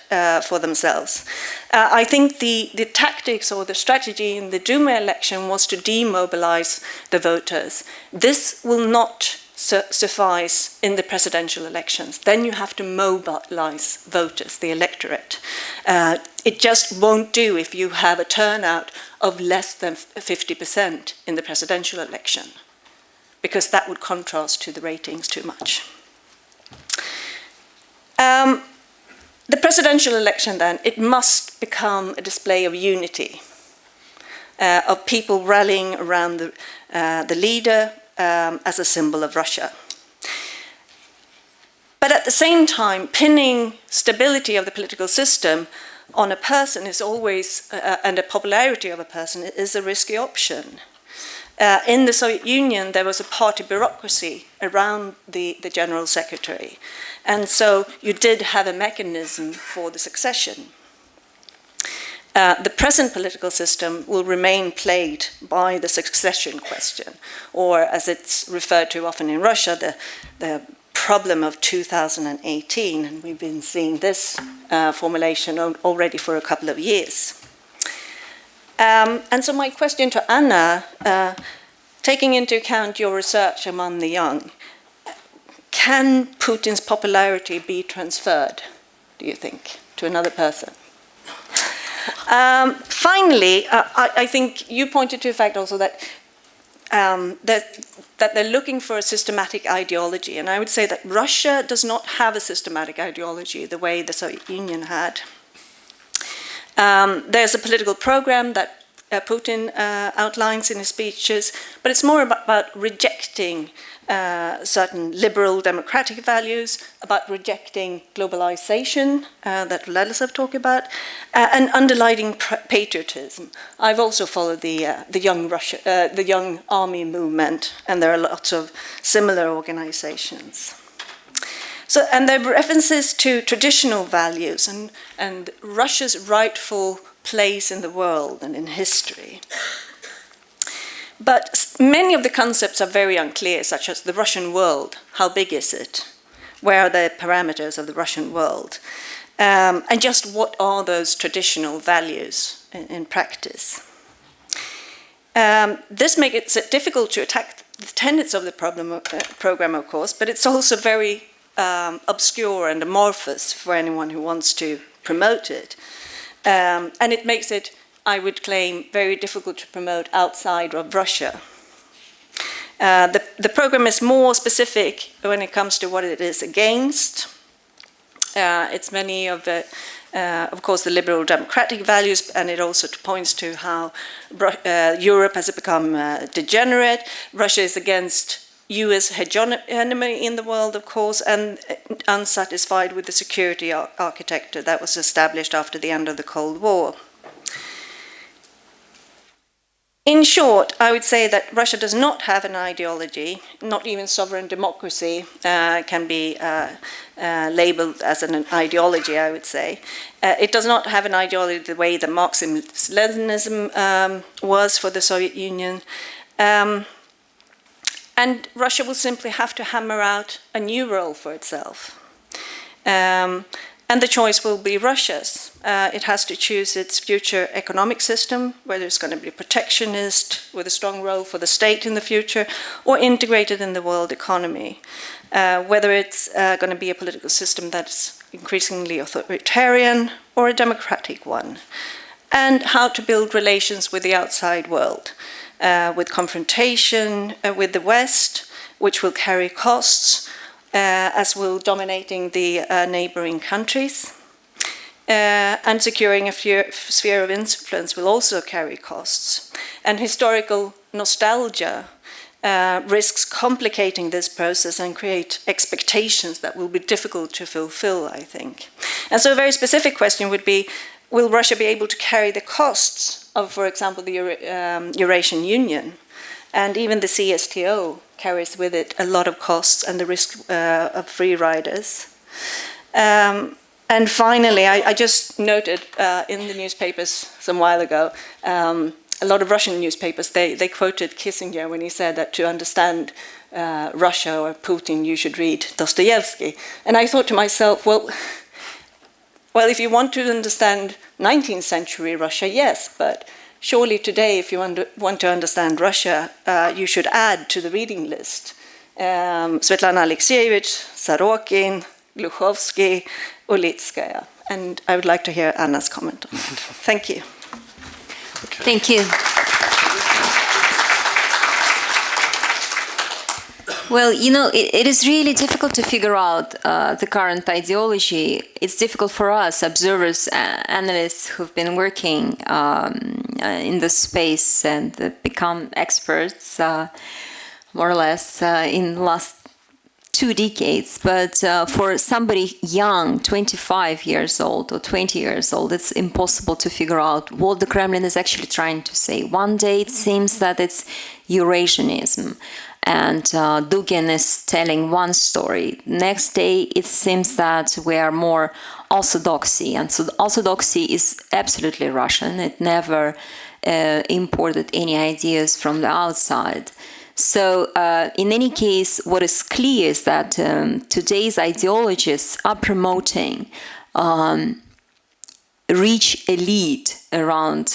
[SPEAKER 4] for themselves. I think the tactics or the strategy in the Duma election was to demobilize the voters. This will not suffice in the presidential elections. Then you have to mobilize voters, the electorate. It just won't do if you have a turnout of less than 50% in the presidential election, because that would contrast to the ratings too much. The presidential election, then, it must become a display of unity, of people rallying around the leader as a symbol of Russia. But at the same time, pinning stability of the political system on a person is always, and the popularity of a person is a risky option. In the Soviet Union, there was a party bureaucracy around the general secretary. And so you did have a mechanism for the succession. The present political system will remain plagued by the succession question, or as it's referred to often in Russia, the problem of 2018. And we've been seeing this formulation already for a couple of years. And so my question to Anna, taking into account your research among the young, can Putin's popularity be transferred, do you think, to another person? Finally, I think you pointed to the fact also that they're looking for a systematic ideology, and I would say that Russia does not have a systematic ideology the way the Soviet Union had. There's a political program that Putin outlines in his speeches, but it's more about rejecting certain liberal democratic values, about rejecting globalization that Vladislav talked about, and underlining patriotism. I've also followed the young army movement, and there are lots of similar organizations. So, and there are references to traditional values and Russia's rightful place in the world and in history. But many of the concepts are very unclear, such as the Russian world. How big is it? Where are the parameters of the Russian world? And just what are those traditional values in practice? This makes it difficult to attack the tenets of the program, of course, but it's also very obscure and amorphous for anyone who wants to promote it. And it makes it, I would claim, very difficult to promote outside of Russia. The program is more specific when it comes to what it is against. It's many of the, of course, the liberal democratic values, and it also points to how Europe has become degenerate. Russia is against US hegemony in the world, of course, and unsatisfied with the security architecture that was established after the end of the Cold War. In short, I would say that Russia does not have an ideology, not even sovereign democracy can be labeled as an ideology, I would say. It does not have an ideology the way that Marxism-Leninism was for the Soviet Union. And Russia will simply have to hammer out a new role for itself. And the choice will be Russia's. It has to choose its future economic system, whether it's going to be protectionist with a strong role for the state in the future, or integrated in the world economy. Whether it's going to be a political system that's increasingly authoritarian or a democratic one. And how to build relations with the outside world, with confrontation with the West, which will carry costs, as will dominating the neighboring countries. And securing a sphere of influence will also carry costs. And historical nostalgia risks complicating this process and create expectations that will be difficult to fulfill, I think. And so a very specific question would be, will Russia be able to carry the costs of, for example, the Eurasian Union? And even the CSTO carries with it a lot of costs and the risk of free riders. And finally, I just noted in the newspapers some while ago, a lot of Russian newspapers, they quoted Kissinger when he said that to understand Russia or Putin, you should read Dostoevsky. And I thought to myself, well, if you want to understand 19th century Russia, yes, but surely today, if you want to understand Russia, you should add to the reading list Svetlana Alexievich, Sorokin, Gluchovsky, Ulitskaya. And I would like to hear Anna's comment on that. Thank you.
[SPEAKER 1] Okay.
[SPEAKER 3] Thank you. Well, you know, it is really difficult to figure out the current ideology. It's difficult for us, observers, analysts who've been working in this space and become experts, more or less, in the last 2 decades. But for somebody young, 25 years old or 20 years old, it's impossible to figure out what the Kremlin is actually trying to say. One day it seems that it's Eurasianism, and Dugin is telling one story. Next day, it seems that we are more orthodoxy, and so orthodoxy is absolutely Russian. It never imported any ideas from the outside. So in any case, what is clear is that today's ideologists are promoting rich elite around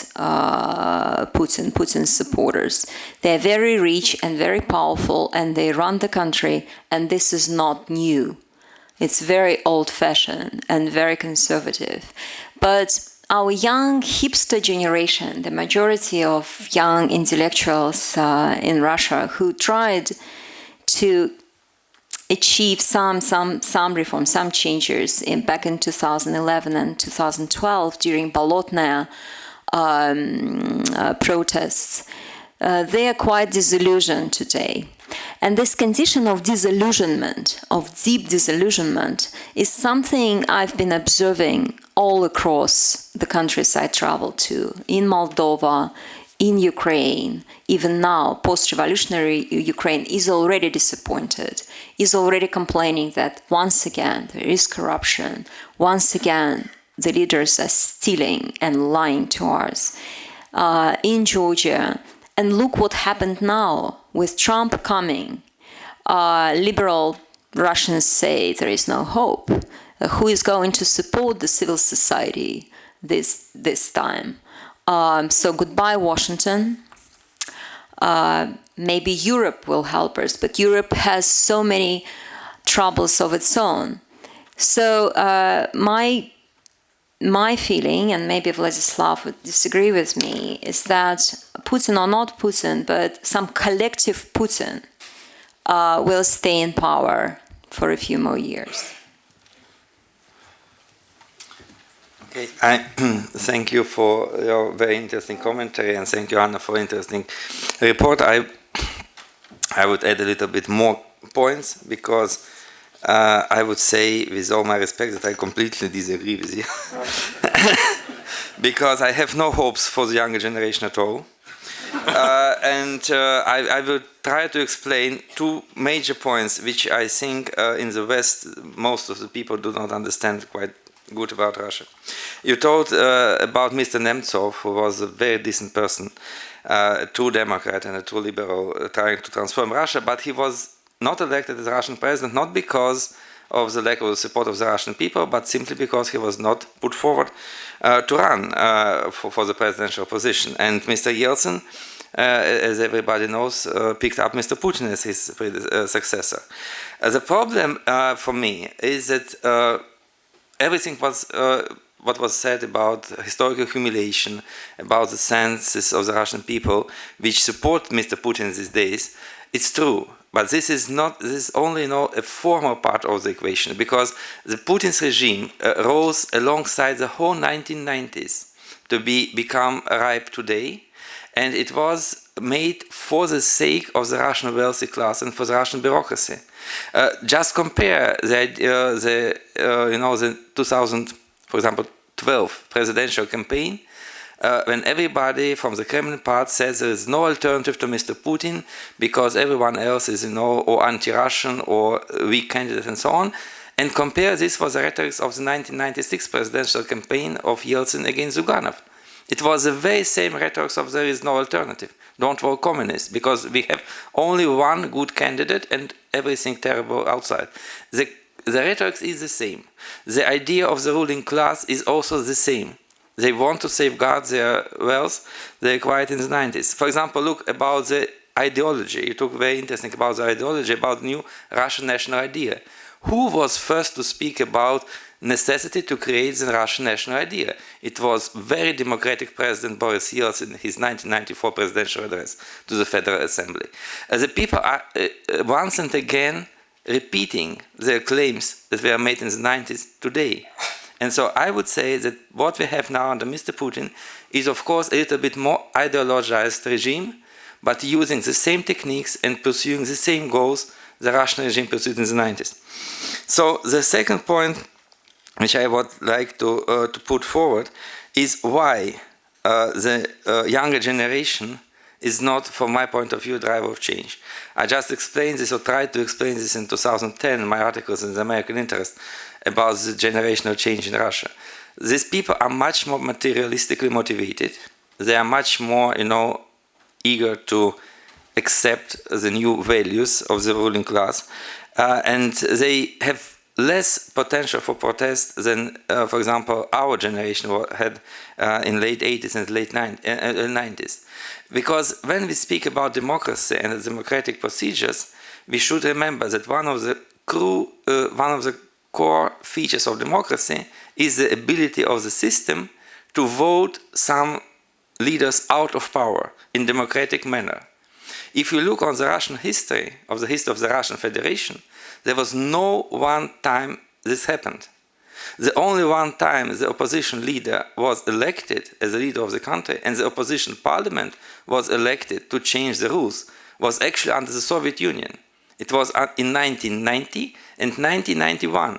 [SPEAKER 3] Putin's supporters. They're very rich and very powerful, and they run the country, and this is not new. It's very old-fashioned and very conservative. But our young hipster generation, the majority of young intellectuals in Russia who tried to achieve some reforms, some changes back in 2011 and 2012 during Bolotnaya protests, they are quite disillusioned today. And this condition of disillusionment, of deep disillusionment, is something I've been observing all across the countries I travel to, in Moldova, in Ukraine. Even now, post-revolutionary Ukraine is already disappointed, is already complaining that once again there is corruption, once again the leaders are stealing and lying to us. In Georgia, and look what happened now with Trump coming. Liberal Russians say there is no hope. Who is going to support the civil society this time? So goodbye, Washington. Maybe Europe will help us, but Europe has so many troubles of its own. So my feeling, and maybe Vladislav would disagree with me, is that Putin or not Putin, but some collective Putin will stay in power for a few more years.
[SPEAKER 2] Okay, thank you for your very interesting commentary, and thank you, Anna, for interesting report. I would add a little bit more points, because I would say, with all my respect, that I completely disagree with you. Because I have no hopes for the younger generation at all. and I will try to explain two major points which I think in the West most of the people do not understand quite good about Russia. You told about Mr. Nemtsov, who was a very decent person, a true Democrat and a true liberal trying to transform Russia, but he was not elected as Russian president, not because of the lack of the support of the Russian people, but simply because he was not put forward to run for the presidential position. And Mr. Yeltsin, as everybody knows, picked up Mr. Putin as his successor. The problem for me is that everything was what was said about historical humiliation, about the senses of the Russian people, which support Mr. Putin these days. It's true, but this is only a formal part of the equation, because the Putin's regime rose alongside the whole 1990s to become ripe today, and it was made for the sake of the Russian wealthy class and for the Russian bureaucracy. Just compare the 2000, for example, 12 presidential campaign, when everybody from the Kremlin part says there is no alternative to Mr. Putin because everyone else is, or anti-Russian or weak candidate and so on, and compare this with the rhetoric of the 1996 presidential campaign of Yeltsin against Zyuganov. It was the very same rhetoric of there is no alternative. Don't vote communist, because we have only one good candidate and everything terrible outside. The rhetoric is the same. The idea of the ruling class is also the same. They want to safeguard their wealth they acquired in the 90s. For example, look about the ideology. You talk very interesting about the ideology, about new Russian national idea. Who was first to speak about necessity to create the Russian national idea? It was very democratic President Boris Yeltsin in his 1994 presidential address to the Federal Assembly. The people are once and again repeating their claims that were made in the 90s today. And so I would say that what we have now under Mr. Putin is, of course, a little bit more ideologized regime, but using the same techniques and pursuing the same goals the Russian regime pursued in the 90s. So the second point which I would like to put forward is why the younger generation is not, from my point of view, a driver of change. I just explained this, or tried to explain this in 2010 in my articles in the American Interest about the generational change in Russia. These people are much more materialistically motivated. They are much more, eager to accept the new values of the ruling class, and they have less potential for protest than, for example, our generation had in late 80s and late 90s. Because when we speak about democracy and democratic procedures, we should remember that one of the core features of democracy is the ability of the system to vote some leaders out of power in democratic manner. If you look on the Russian history of the Russian Federation, there was no one time this happened. The only one time the opposition leader was elected as a leader of the country and the opposition parliament was elected to change the rules was actually under the Soviet Union. It was in 1990 and 1991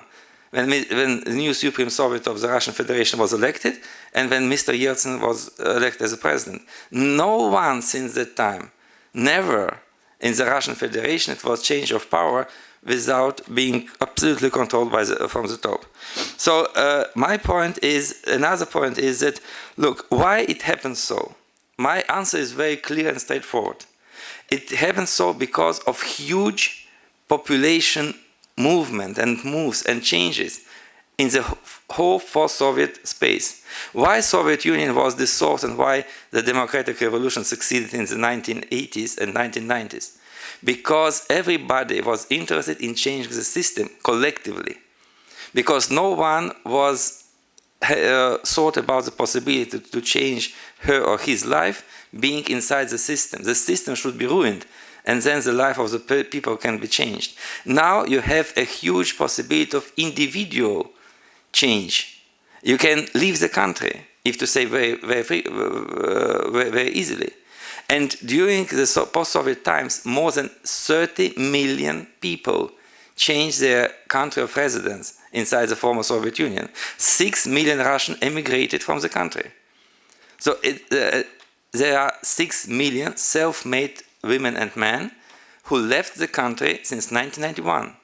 [SPEAKER 2] when the new Supreme Soviet of the Russian Federation was elected and when Mr. Yeltsin was elected as a president. No one since that time, never in the Russian Federation, it was change of power without being absolutely controlled from the top. So another point is that, look, why it happens so? My answer is very clear and straightforward. It happens so because of huge population movement and moves and changes in the whole post-Soviet space. Why Soviet Union was dissolved and why the democratic revolution succeeded in the 1980s and 1990s? Because everybody was interested in changing the system collectively. Because no one was thought about the possibility to change her or his life being inside the system. The system should be ruined, and then the life of the people can be changed. Now you have a huge possibility of individual change. You can leave the country, if to say very easily. And during the post-Soviet times, more than 30 million people changed their country of residence inside the former Soviet Union. 6 million Russians emigrated from the country. So there are 6 million self-made women and men who left the country since 1991.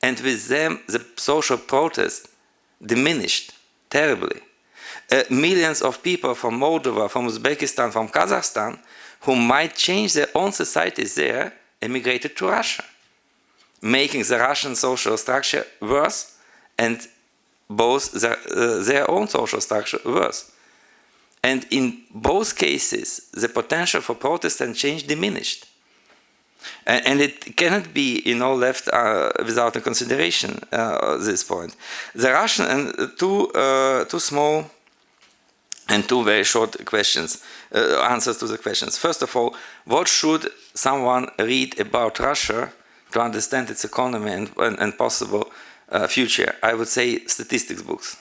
[SPEAKER 2] And with them, the social protest diminished terribly. Millions of people from Moldova, from Uzbekistan, from Kazakhstan, who might change their own societies there, emigrated to Russia, making the Russian social structure worse and both their own social structure worse. And in both cases, the potential for protest and change diminished. And it cannot be, left without a consideration at this point. The Russian, and two small and two very short questions, answers to the questions. First of all, what should someone read about Russia to understand its economy and possible future? I would say statistics books.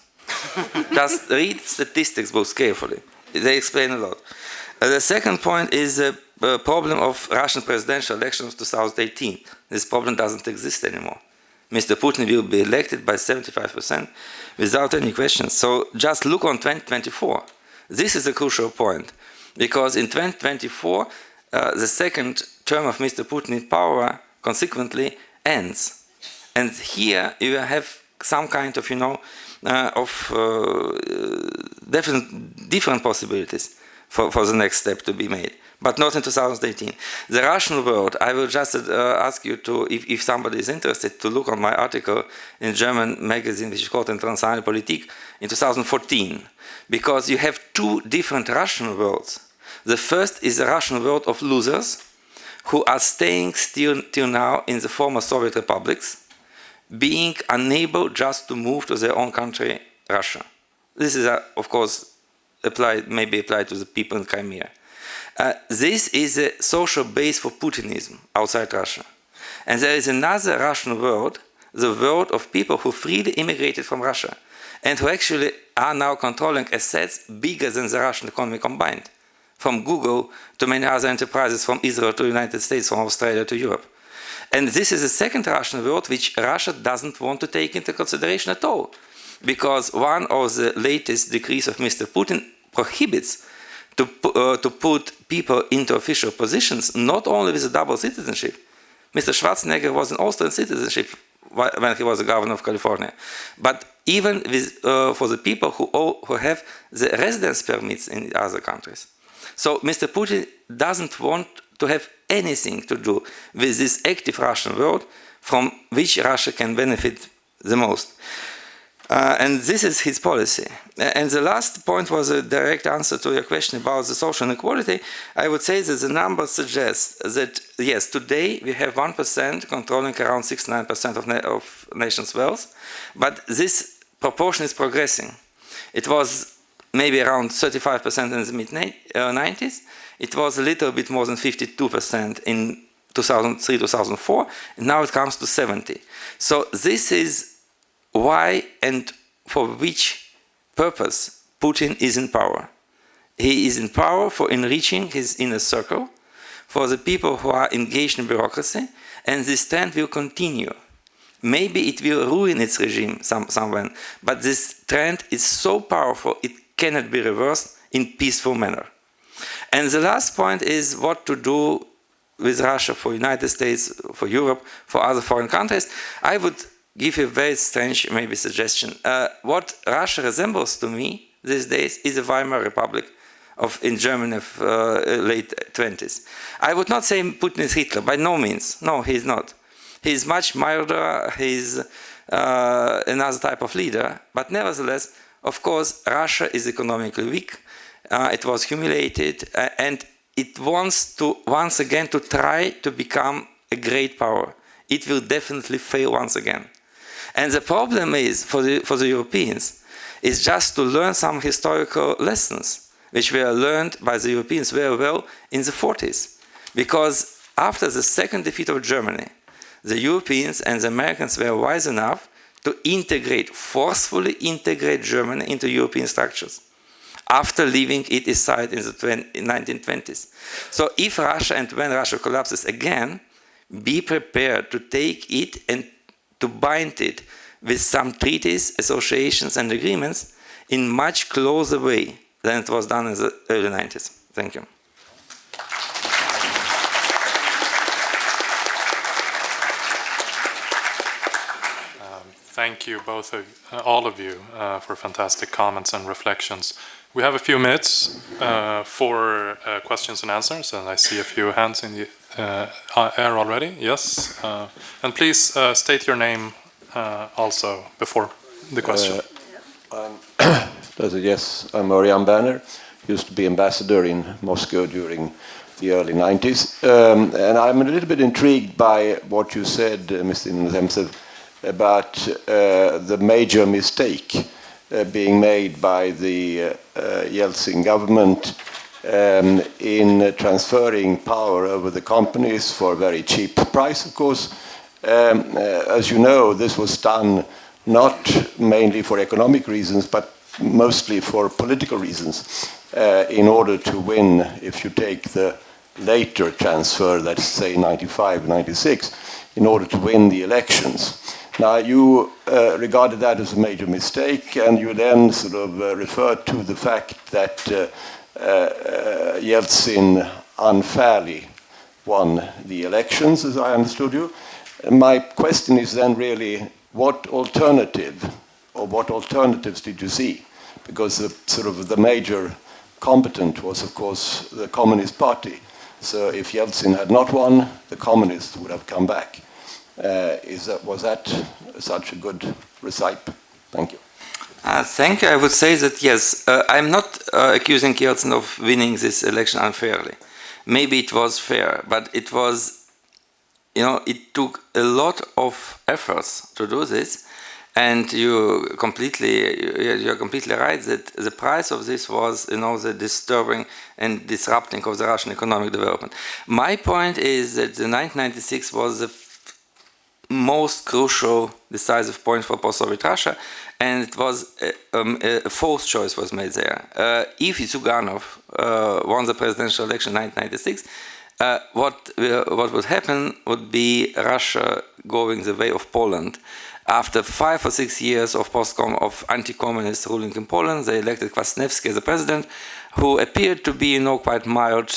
[SPEAKER 2] Just read statistics books carefully. They explain a lot. The second point is the problem of Russian presidential elections of 2018. This problem doesn't exist anymore. Mr. Putin will be elected by 75% without any questions. So just look on 2024. This is a crucial point, because in 2024, the second term of Mr. Putin in power consequently ends. And here you have some kind of, different possibilities for the next step to be made, but not in 2018. The Russian world, I will just ask you to, if somebody is interested, to look on my article in German magazine, which is called Internationale Politik, in 2014, because you have two different Russian worlds. The first is the Russian world of losers, who are staying still till now in the former Soviet republics, being unable just to move to their own country, Russia. This is, of course, maybe applied to the people in Crimea. This is a social base for Putinism outside Russia. And there is another Russian world, the world of people who freely immigrated from Russia and who actually are now controlling assets bigger than the Russian economy combined, from Google to many other enterprises, from Israel to the United States, from Australia to Europe. And this is the second Russian world which Russia doesn't want to take into consideration at all, because one of the latest decrees of Mr. Putin prohibits to put people into official positions, not only with a double citizenship. Mr. Schwarzenegger was an Austrian citizenship when he was the governor of California, but even with, for the people who have the residence permits in other countries. So Mr. Putin doesn't want to have anything to do with this active Russian world from which Russia can benefit the most. And this is his policy. And the last point was a direct answer to your question about the social inequality. I would say that the numbers suggest that, yes, today we have 1% controlling around 69% of nation's wealth, but this proportion is progressing. It was maybe around 35% in the mid-90s. It was a little bit more than 52% in 2003-2004, and now it comes to 70. So this is why and for which purpose Putin is in power. He is in power for enriching his inner circle, for the people who are engaged in bureaucracy, and this trend will continue. Maybe it will ruin its regime somewhere, but this trend is so powerful it cannot be reversed in peaceful manner. And the last point is what to do with Russia for United States, for Europe, for other foreign countries. I would give you a very strange maybe suggestion. What Russia resembles to me these days is a Weimar Republic in Germany of late 20s. I would not say Putin is Hitler, by no means. No, he's not. He's much milder, he's another type of leader, but nevertheless, of course, Russia is economically weak. It was humiliated, and it wants to once again to try to become a great power. It will definitely fail once again. And the problem is for the Europeans is just to learn some historical lessons, which were learned by the Europeans very well in the 40s. Because after the second defeat of Germany, the Europeans and the Americans were wise enough to forcefully integrate Germany into European structures, after leaving it aside in the 1920s. So if Russia, and when Russia collapses again, be prepared to take it and to bind it with some treaties, associations, and agreements in much closer way than it was done in the early 90s. Thank you.
[SPEAKER 1] thank you, all of you, for fantastic comments and reflections. We have a few minutes for questions and answers, and I see a few hands in the air already. Yes, and please state your name also before the question.
[SPEAKER 5] Yes, I'm Örjan Berner. Used to be ambassador in Moscow during the early 90s. And I'm a little bit intrigued by what you said, Mr. Inozemtsev, about the major mistake being made by the Yeltsin government in transferring power over the companies for a very cheap price, of course. As you know, this was done not mainly for economic reasons, but mostly for political reasons, in order to win, if you take the later transfer, that's say 95, 96, in order to win the elections. Now, you regarded that as a major mistake, and you then sort of referred to the fact that Yeltsin unfairly won the elections, as I understood you. My question is then really, what alternative, or what alternatives did you see? Because the major combatant was, of course, the Communist Party. So if Yeltsin had not won, the communists would have come back. Was that such a good recipe? Thank you.
[SPEAKER 2] Thank you. I would say that yes, I'm not accusing Yeltsin of winning this election unfairly. Maybe it was fair, but it was, it took a lot of efforts to do this. And you're completely right that the price of this was, the disturbing and disrupting of the Russian economic development. My point is that the 1996 was the most crucial, decisive point for post-Soviet Russia, and it was a false choice was made there. If Zyuganov won the presidential election in 1996, what would happen would be Russia going the way of Poland. After 5 or 6 years of anti-communist ruling in Poland, they elected Kwasniewski as the president, who appeared to be quite mild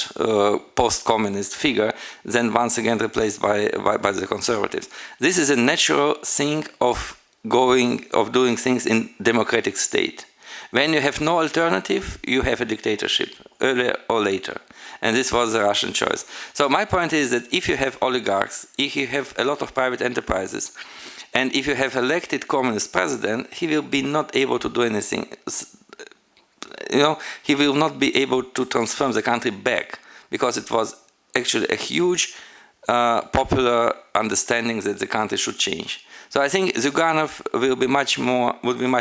[SPEAKER 2] post-communist figure, then once again replaced by the conservatives. This is a natural thing of doing things in democratic state. When you have no alternative, you have a dictatorship, earlier or later. And this was the Russian choice. So my point is that if you have oligarchs, if you have a lot of private enterprises, and if you have elected communist president, he will be not able to do anything. He will not be able to transform the country back, because it was actually a huge popular understanding that the country should change. So I think Zyuganov would be much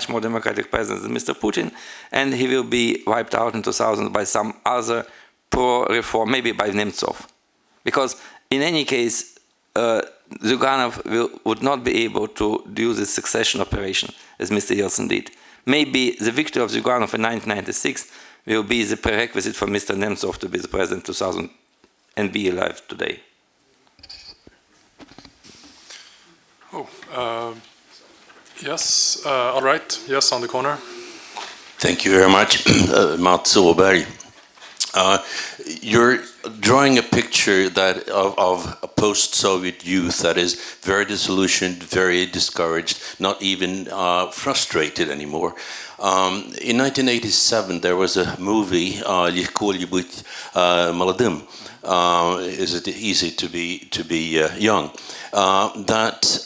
[SPEAKER 2] more democratic president than Mr. Putin, and he will be wiped out in 2000 by some other pro-reform, maybe by Nemtsov, because in any case, Zyuganov would not be able to do this succession operation as Mr. Yeltsin did. Maybe the victory of Zyuganov in 1996 will be the prerequisite for Mr. Nemtsov to be the president in 2000 and be alive today.
[SPEAKER 1] Yes, all right. Yes, on the corner.
[SPEAKER 6] Thank you very much, Mats Åberg. You're drawing a picture of a post-Soviet youth that is very disillusioned, very discouraged, not even frustrated anymore. In 1987, there was a movie, "Легко ли быть молодым?" Is it easy to be young? That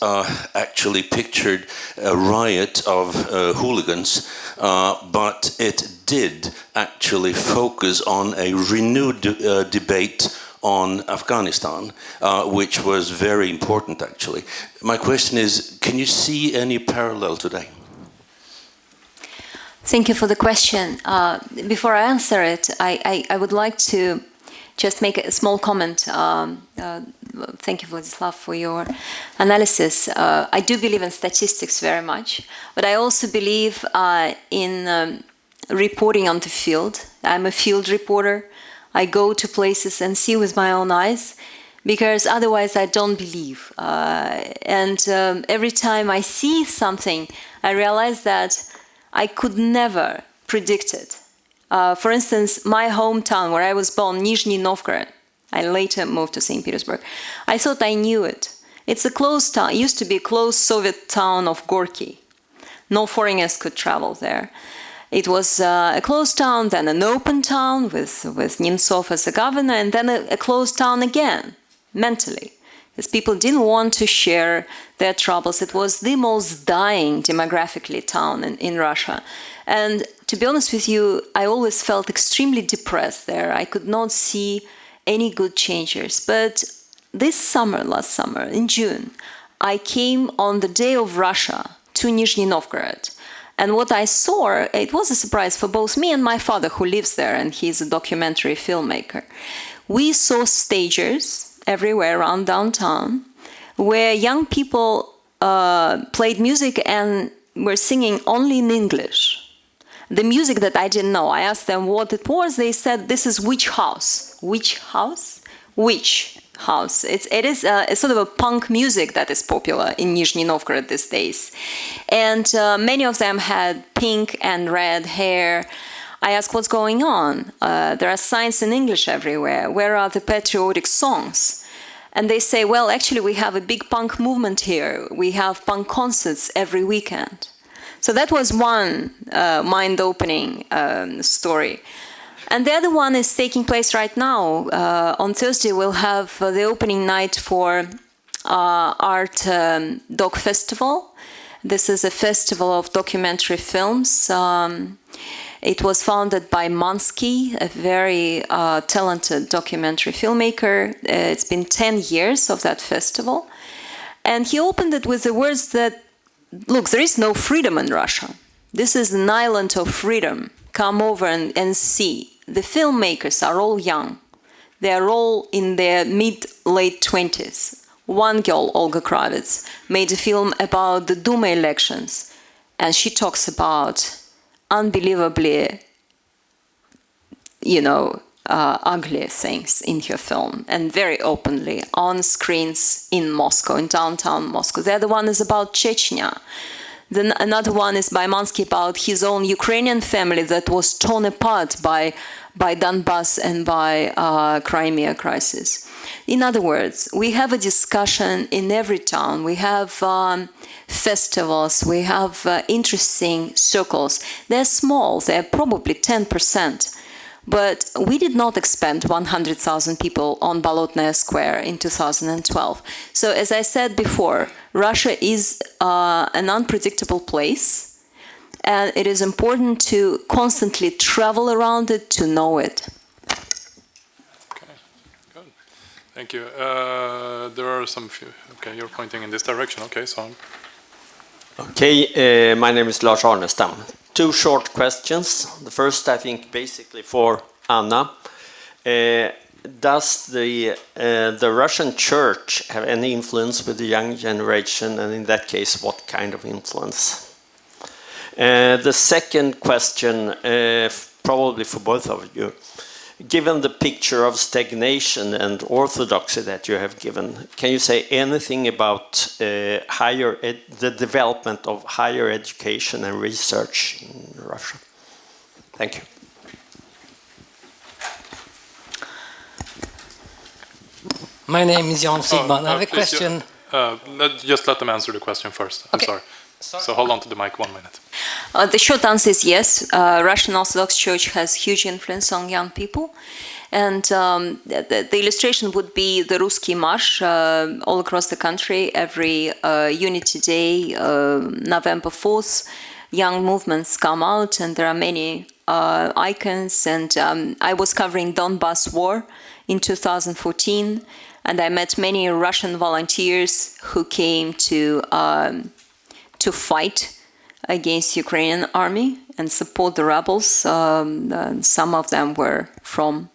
[SPEAKER 6] actually pictured a riot of hooligans, but it did actually focus on a renewed debate on Afghanistan, which was very important actually. My question is, can you see any parallel today?
[SPEAKER 3] Thank you for the question. Before I answer it, I would like to just make a small comment. Thank you, Vladislav, for your analysis. I do believe in statistics very much, but I also believe in reporting on the field. I'm a field reporter. I go to places and see with my own eyes, because otherwise I don't believe. And every time I see something, I realize that I could never predict it. For instance, my hometown where I was born, Nizhny Novgorod, I later moved to St. Petersburg. I thought I knew it. It's a closed town. It used to be a closed Soviet town of Gorky. No foreigners could travel there. It was a closed town, then an open town with Nemtsova as a governor, and then a closed town again, mentally. Because people didn't want to share their troubles. It was the most dying demographically town in Russia. And to be honest with you, I always felt extremely depressed there. I could not see any good changes. But this summer, last summer, in June, I came on the Day of Russia to Nizhny Novgorod. And what I saw, it was a surprise for both me and my father, who lives there, and he's a documentary filmmaker. We saw stagers everywhere around downtown where young people played music and were singing only in English. The music that I didn't know, I asked them what it was. They said, this is Witch House. Witch House? Witch House. It is a sort of a punk music that is popular in Nizhny Novgorod these days. And many of them had pink and red hair. I asked, what's going on? There are signs in English everywhere. Where are the patriotic songs? And they say, well, actually, we have a big punk movement here. We have punk concerts every weekend. So that was one mind-opening story. And the other one is taking place right now. On Thursday, we'll have the opening night for Art Doc Festival. This is a festival of documentary films. It was founded by Mansky, a very talented documentary filmmaker. It's been 10 years of that festival. And he opened it with the words that, look, there is no freedom in Russia. This is an island of freedom. Come over and see. The filmmakers are all young. They are all in their mid-late 20s. One girl, Olga Kravitz, made a film about the Duma elections, and she talks about unbelievably, ugly things in her film, and very openly on screens in Moscow, in downtown Moscow. The other one is about Chechnya. Then another one is by Mansky about his own Ukrainian family that was torn apart by Donbass and by Crimea crisis. In other words, we have a discussion in every town. We have festivals. We have interesting circles. They're small. They're probably 10%. But we did not expend 100,000 people on Bolotnaya Square in 2012. So as I said before, Russia is an unpredictable place, and it is important to constantly travel around it to know it.
[SPEAKER 1] Okay, good. Thank you. There are some few. Okay, you're pointing in this direction. Okay, so.
[SPEAKER 7] Okay, my name is Lars Arnestam. Two short questions. The first, I think, basically for Anna. Does the Russian church have any influence with the young generation, and in that case, what kind of influence? The second question, probably for both of you, given the picture of stagnation and orthodoxy that you have given, can you say anything about the development of higher education and research in Russia? Thank you.
[SPEAKER 8] My name is Jan Sigman. I have a question.
[SPEAKER 1] Just let them answer the question first. I'm sorry. So hold on to the mic 1 minute.
[SPEAKER 3] The short answer is yes. Russian Orthodox Church has huge influence on young people. And the illustration would be the Ruski March all across the country. Every Unity Day, November 4th, young movements come out, and there are many icons. And I was covering Donbass war in 2014, and I met many Russian volunteers who came to fight against Ukrainian army and support the rebels. Some of them were from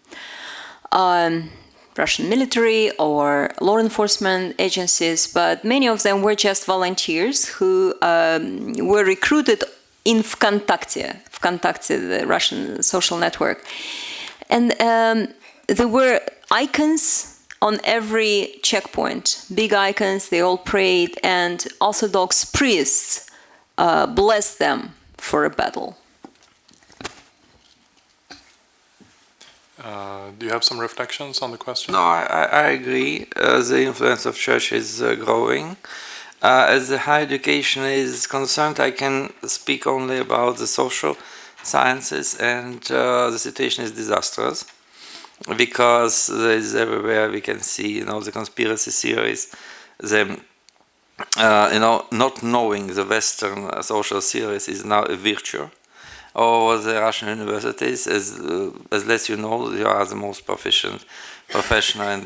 [SPEAKER 3] Russian military or law enforcement agencies, but many of them were just volunteers who were recruited in Vkontakte, the Russian social network. And there were icons on every checkpoint, big icons. They all prayed, and Orthodox priests blessed them for a battle.
[SPEAKER 1] Do you have some reflections on the question?
[SPEAKER 2] No, I agree. The influence of church is growing. As the higher education is concerned, I can speak only about the social sciences, and the situation is disastrous because there is everywhere we can see, the conspiracy theories, the not knowing the Western social theories is now a virtue. Or the Russian universities, as less you know, you are the most proficient professional, and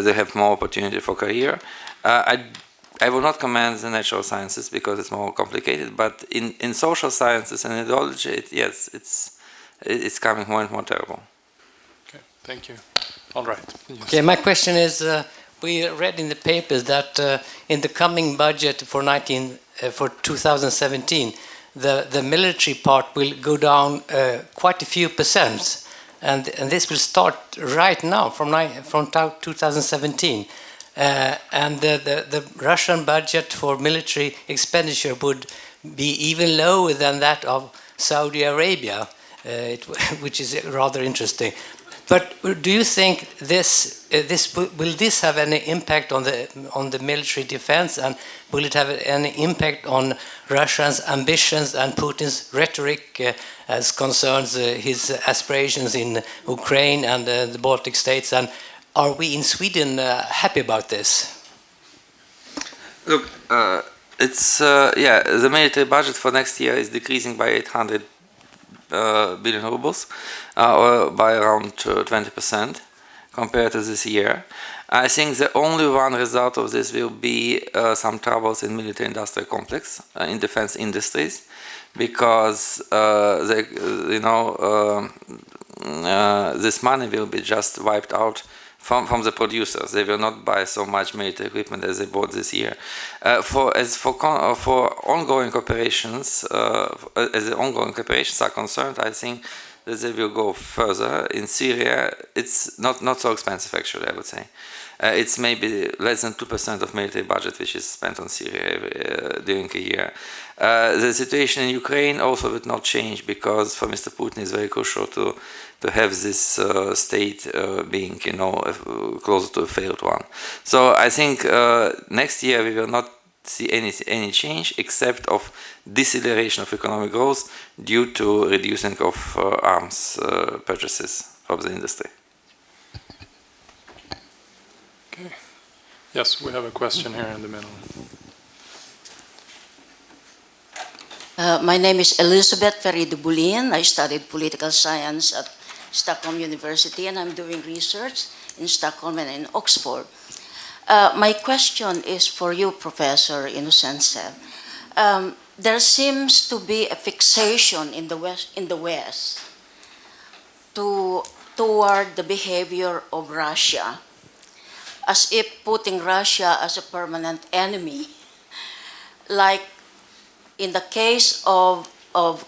[SPEAKER 2] they have more opportunity for career. I will not comment the natural sciences because it's more complicated, but in social sciences and ideology, it's coming more and more terrible.
[SPEAKER 1] Okay, thank you. All right. Yes.
[SPEAKER 8] Okay, my question is, we read in the papers that in the coming budget for 2017, the military part will go down quite a few percent, and this will start right now from 2017. And the Russian budget for military expenditure would be even lower than that of Saudi Arabia, which is rather interesting. But do you think will this have any impact on the military defense, and will it have any impact on Russia's ambitions and Putin's rhetoric as concerns his aspirations in Ukraine and the Baltic states? And are we in Sweden happy about this?
[SPEAKER 2] Look, the military budget for next year is decreasing by 800 billion rubles, or by around 20% compared to this year. I think the only one result of this will be some troubles in military-industrial complex, in defense industries, because this money will be just wiped out from the producers. They will not buy so much military equipment as they bought this year. For ongoing operations, as the ongoing operations are concerned, I think that they will go further. In Syria, it's not so expensive, actually, I would say. It's maybe less than 2% of military budget which is spent on Syria during a year. The situation in Ukraine also would not change, because for Mr. Putin it's very crucial to have this state being, closer to a failed one. So I think next year we will not see any change except of deceleration of economic growth due to reducing of arms purchases of the industry.
[SPEAKER 1] Okay. Yes, we have a question here in the middle.
[SPEAKER 9] My name is Elizabeth Ferry-Dubulin. I studied political science at Stockholm University, and I'm doing research in Stockholm and in Oxford. My question is for you, Professor Inozemtsev. There seems to be a fixation in the West toward the behavior of Russia, as if putting Russia as a permanent enemy. Like in the case of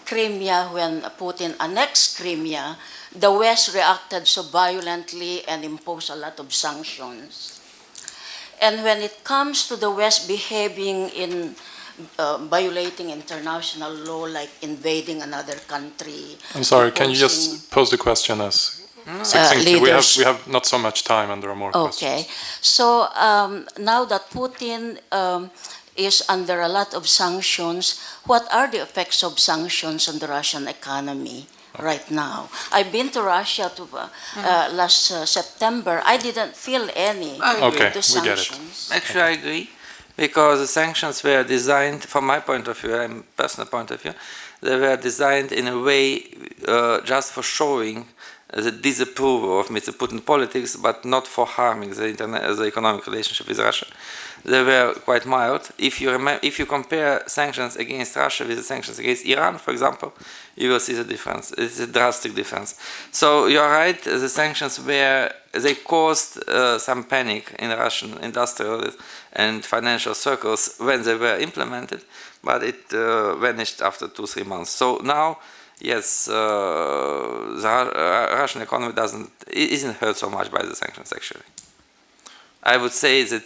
[SPEAKER 9] Crimea, when Putin annexed Crimea, the West reacted so violently and imposed a lot of sanctions. And when it comes to the West behaving in violating international law, like invading another country.
[SPEAKER 1] I'm sorry, can you just pose the question as succinctly? We have not so much time, and there are more questions.
[SPEAKER 9] Okay, so now that Putin is under a lot of sanctions, what are the effects of sanctions on the Russian economy right now? I've been to Russia last September. I didn't feel any
[SPEAKER 2] Okay,
[SPEAKER 9] of the
[SPEAKER 1] we get it.
[SPEAKER 9] sanctions.
[SPEAKER 2] Actually, I agree, because the sanctions were designed, from my point of view, and personal point of view, they were designed in a way just for showing the disapproval of Mr. Putin politics, but not for harming the economic relationship with Russia. They were quite mild. If you compare sanctions against Russia with the sanctions against Iran, for example, you will see the difference. It's a drastic difference. So you're right, the sanctions they caused some panic in Russian industrial and financial circles when they were implemented, but it vanished after 2-3 months. So now, yes, the Russian economy isn't hurt so much by the sanctions, actually. I would say that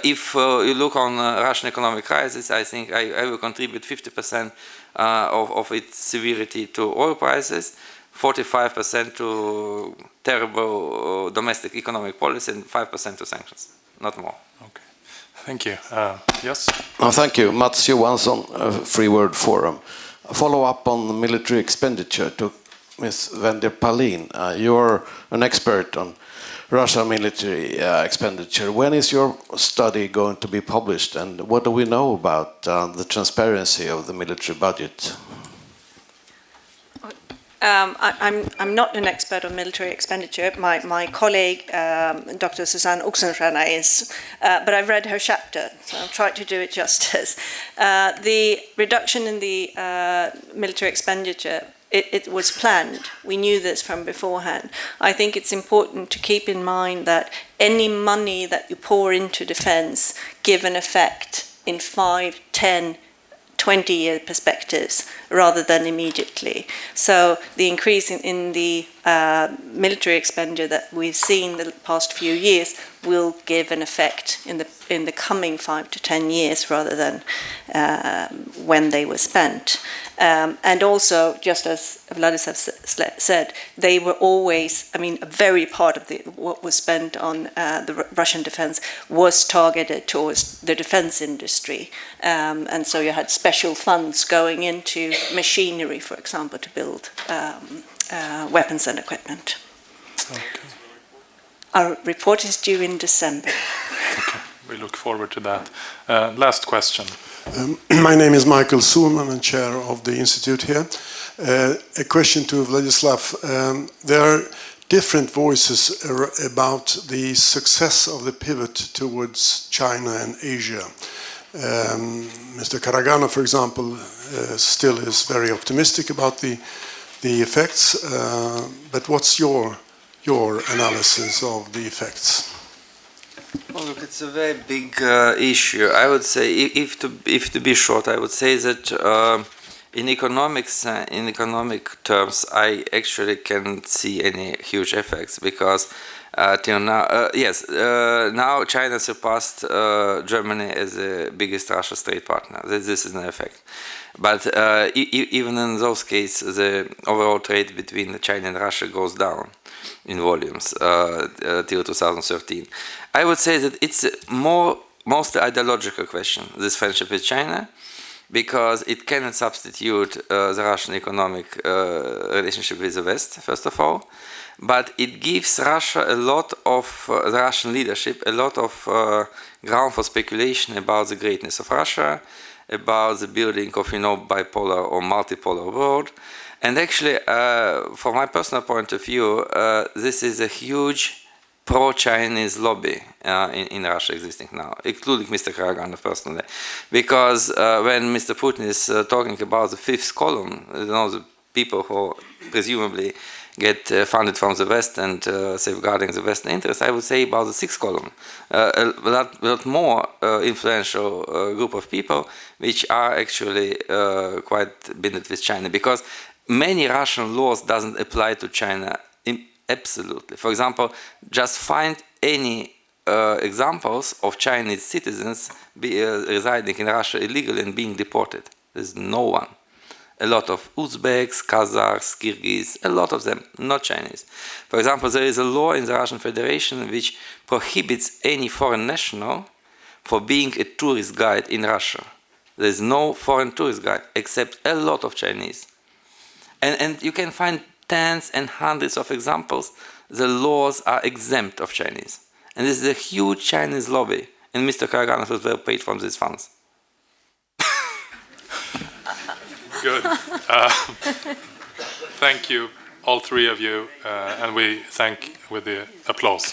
[SPEAKER 2] if you look on Russian economic crisis, I think I will contribute 50% of its severity to oil prices, 45% to terrible domestic economic policy and 5% to sanctions, not more.
[SPEAKER 1] Okay, thank you. Yes?
[SPEAKER 10] Thank you. Mats Johansson, Free World Forum. A follow-up on military expenditure to Ms. Vendil Pallin. You're an expert on Russian military expenditure. When is your study going to be published, and what do we know about the transparency of the military budget?
[SPEAKER 4] I'm not an expert on military expenditure. My colleague, Dr. Susanne Oxenstierna, is, but I've read her chapter, so I'll try to do it justice. The reduction in the military expenditure, it was planned. We knew this from beforehand. I think it's important to keep in mind that any money that you pour into defense give an effect in 5, 10, 20-year perspectives rather than immediately. So the increase in the military expenditure that we've seen the past few years will give an effect in the coming 5 to 10 years rather than when they were spent. And also, just as Vladislav said, they were always, I mean, a very part of what was spent on the Russian defense was targeted towards the defense industry. And so you had special funds going into machinery, for example, to build weapons and equipment.
[SPEAKER 1] Okay.
[SPEAKER 4] Our report is due in December.
[SPEAKER 1] Okay. We look forward to that. Last question.
[SPEAKER 11] My name is Michael Suhlman, I'm chair of the institute here. A question to Vladislav. There are different voices about the success of the pivot towards China and Asia. Mr. Karagana, for example, still is very optimistic about the effects. But what's your analysis of the effects?
[SPEAKER 2] Well, look, it's a very big issue. I would say, if to be short, I would say that in economics, in economic terms, I actually can't see any huge effects because till now, now China surpassed Germany as the biggest Russian trade partner. This is an effect. But even in those cases, the overall trade between China and Russia goes down in volumes till 2013. I would say that it's mostly ideological question, this friendship with China, because it cannot substitute the Russian economic relationship with the West, first of all, but it gives Russia a lot of, the Russian leadership, a lot of ground for speculation about the greatness of Russia, about the building of, bipolar or multipolar world. And actually, from my personal point of view, this is a huge pro-Chinese lobby in Russia existing now, including Mr. Karagana personally. Because when Mr. Putin is talking about the fifth column, the people who presumably get funded from the West and safeguarding the Western interests, I would say about the sixth column. A lot more influential group of people which are actually quite binded with China, because many Russian laws doesn't apply to China absolutely. For example, just find any examples of Chinese citizens residing in Russia illegally and being deported. There's no one. A lot of Uzbeks, Kazakhs, Kyrgyz, a lot of them, not Chinese. For example, there is a law in the Russian Federation which prohibits any foreign national for being a tourist guide in Russia. There is no foreign tourist guide except a lot of Chinese. And you can find tens and hundreds of examples. The laws are exempt of Chinese. And this is a huge Chinese lobby. And Mr. Karagana was well paid from these funds.
[SPEAKER 1] Good. Thank you, all three of you, and we thank with the applause.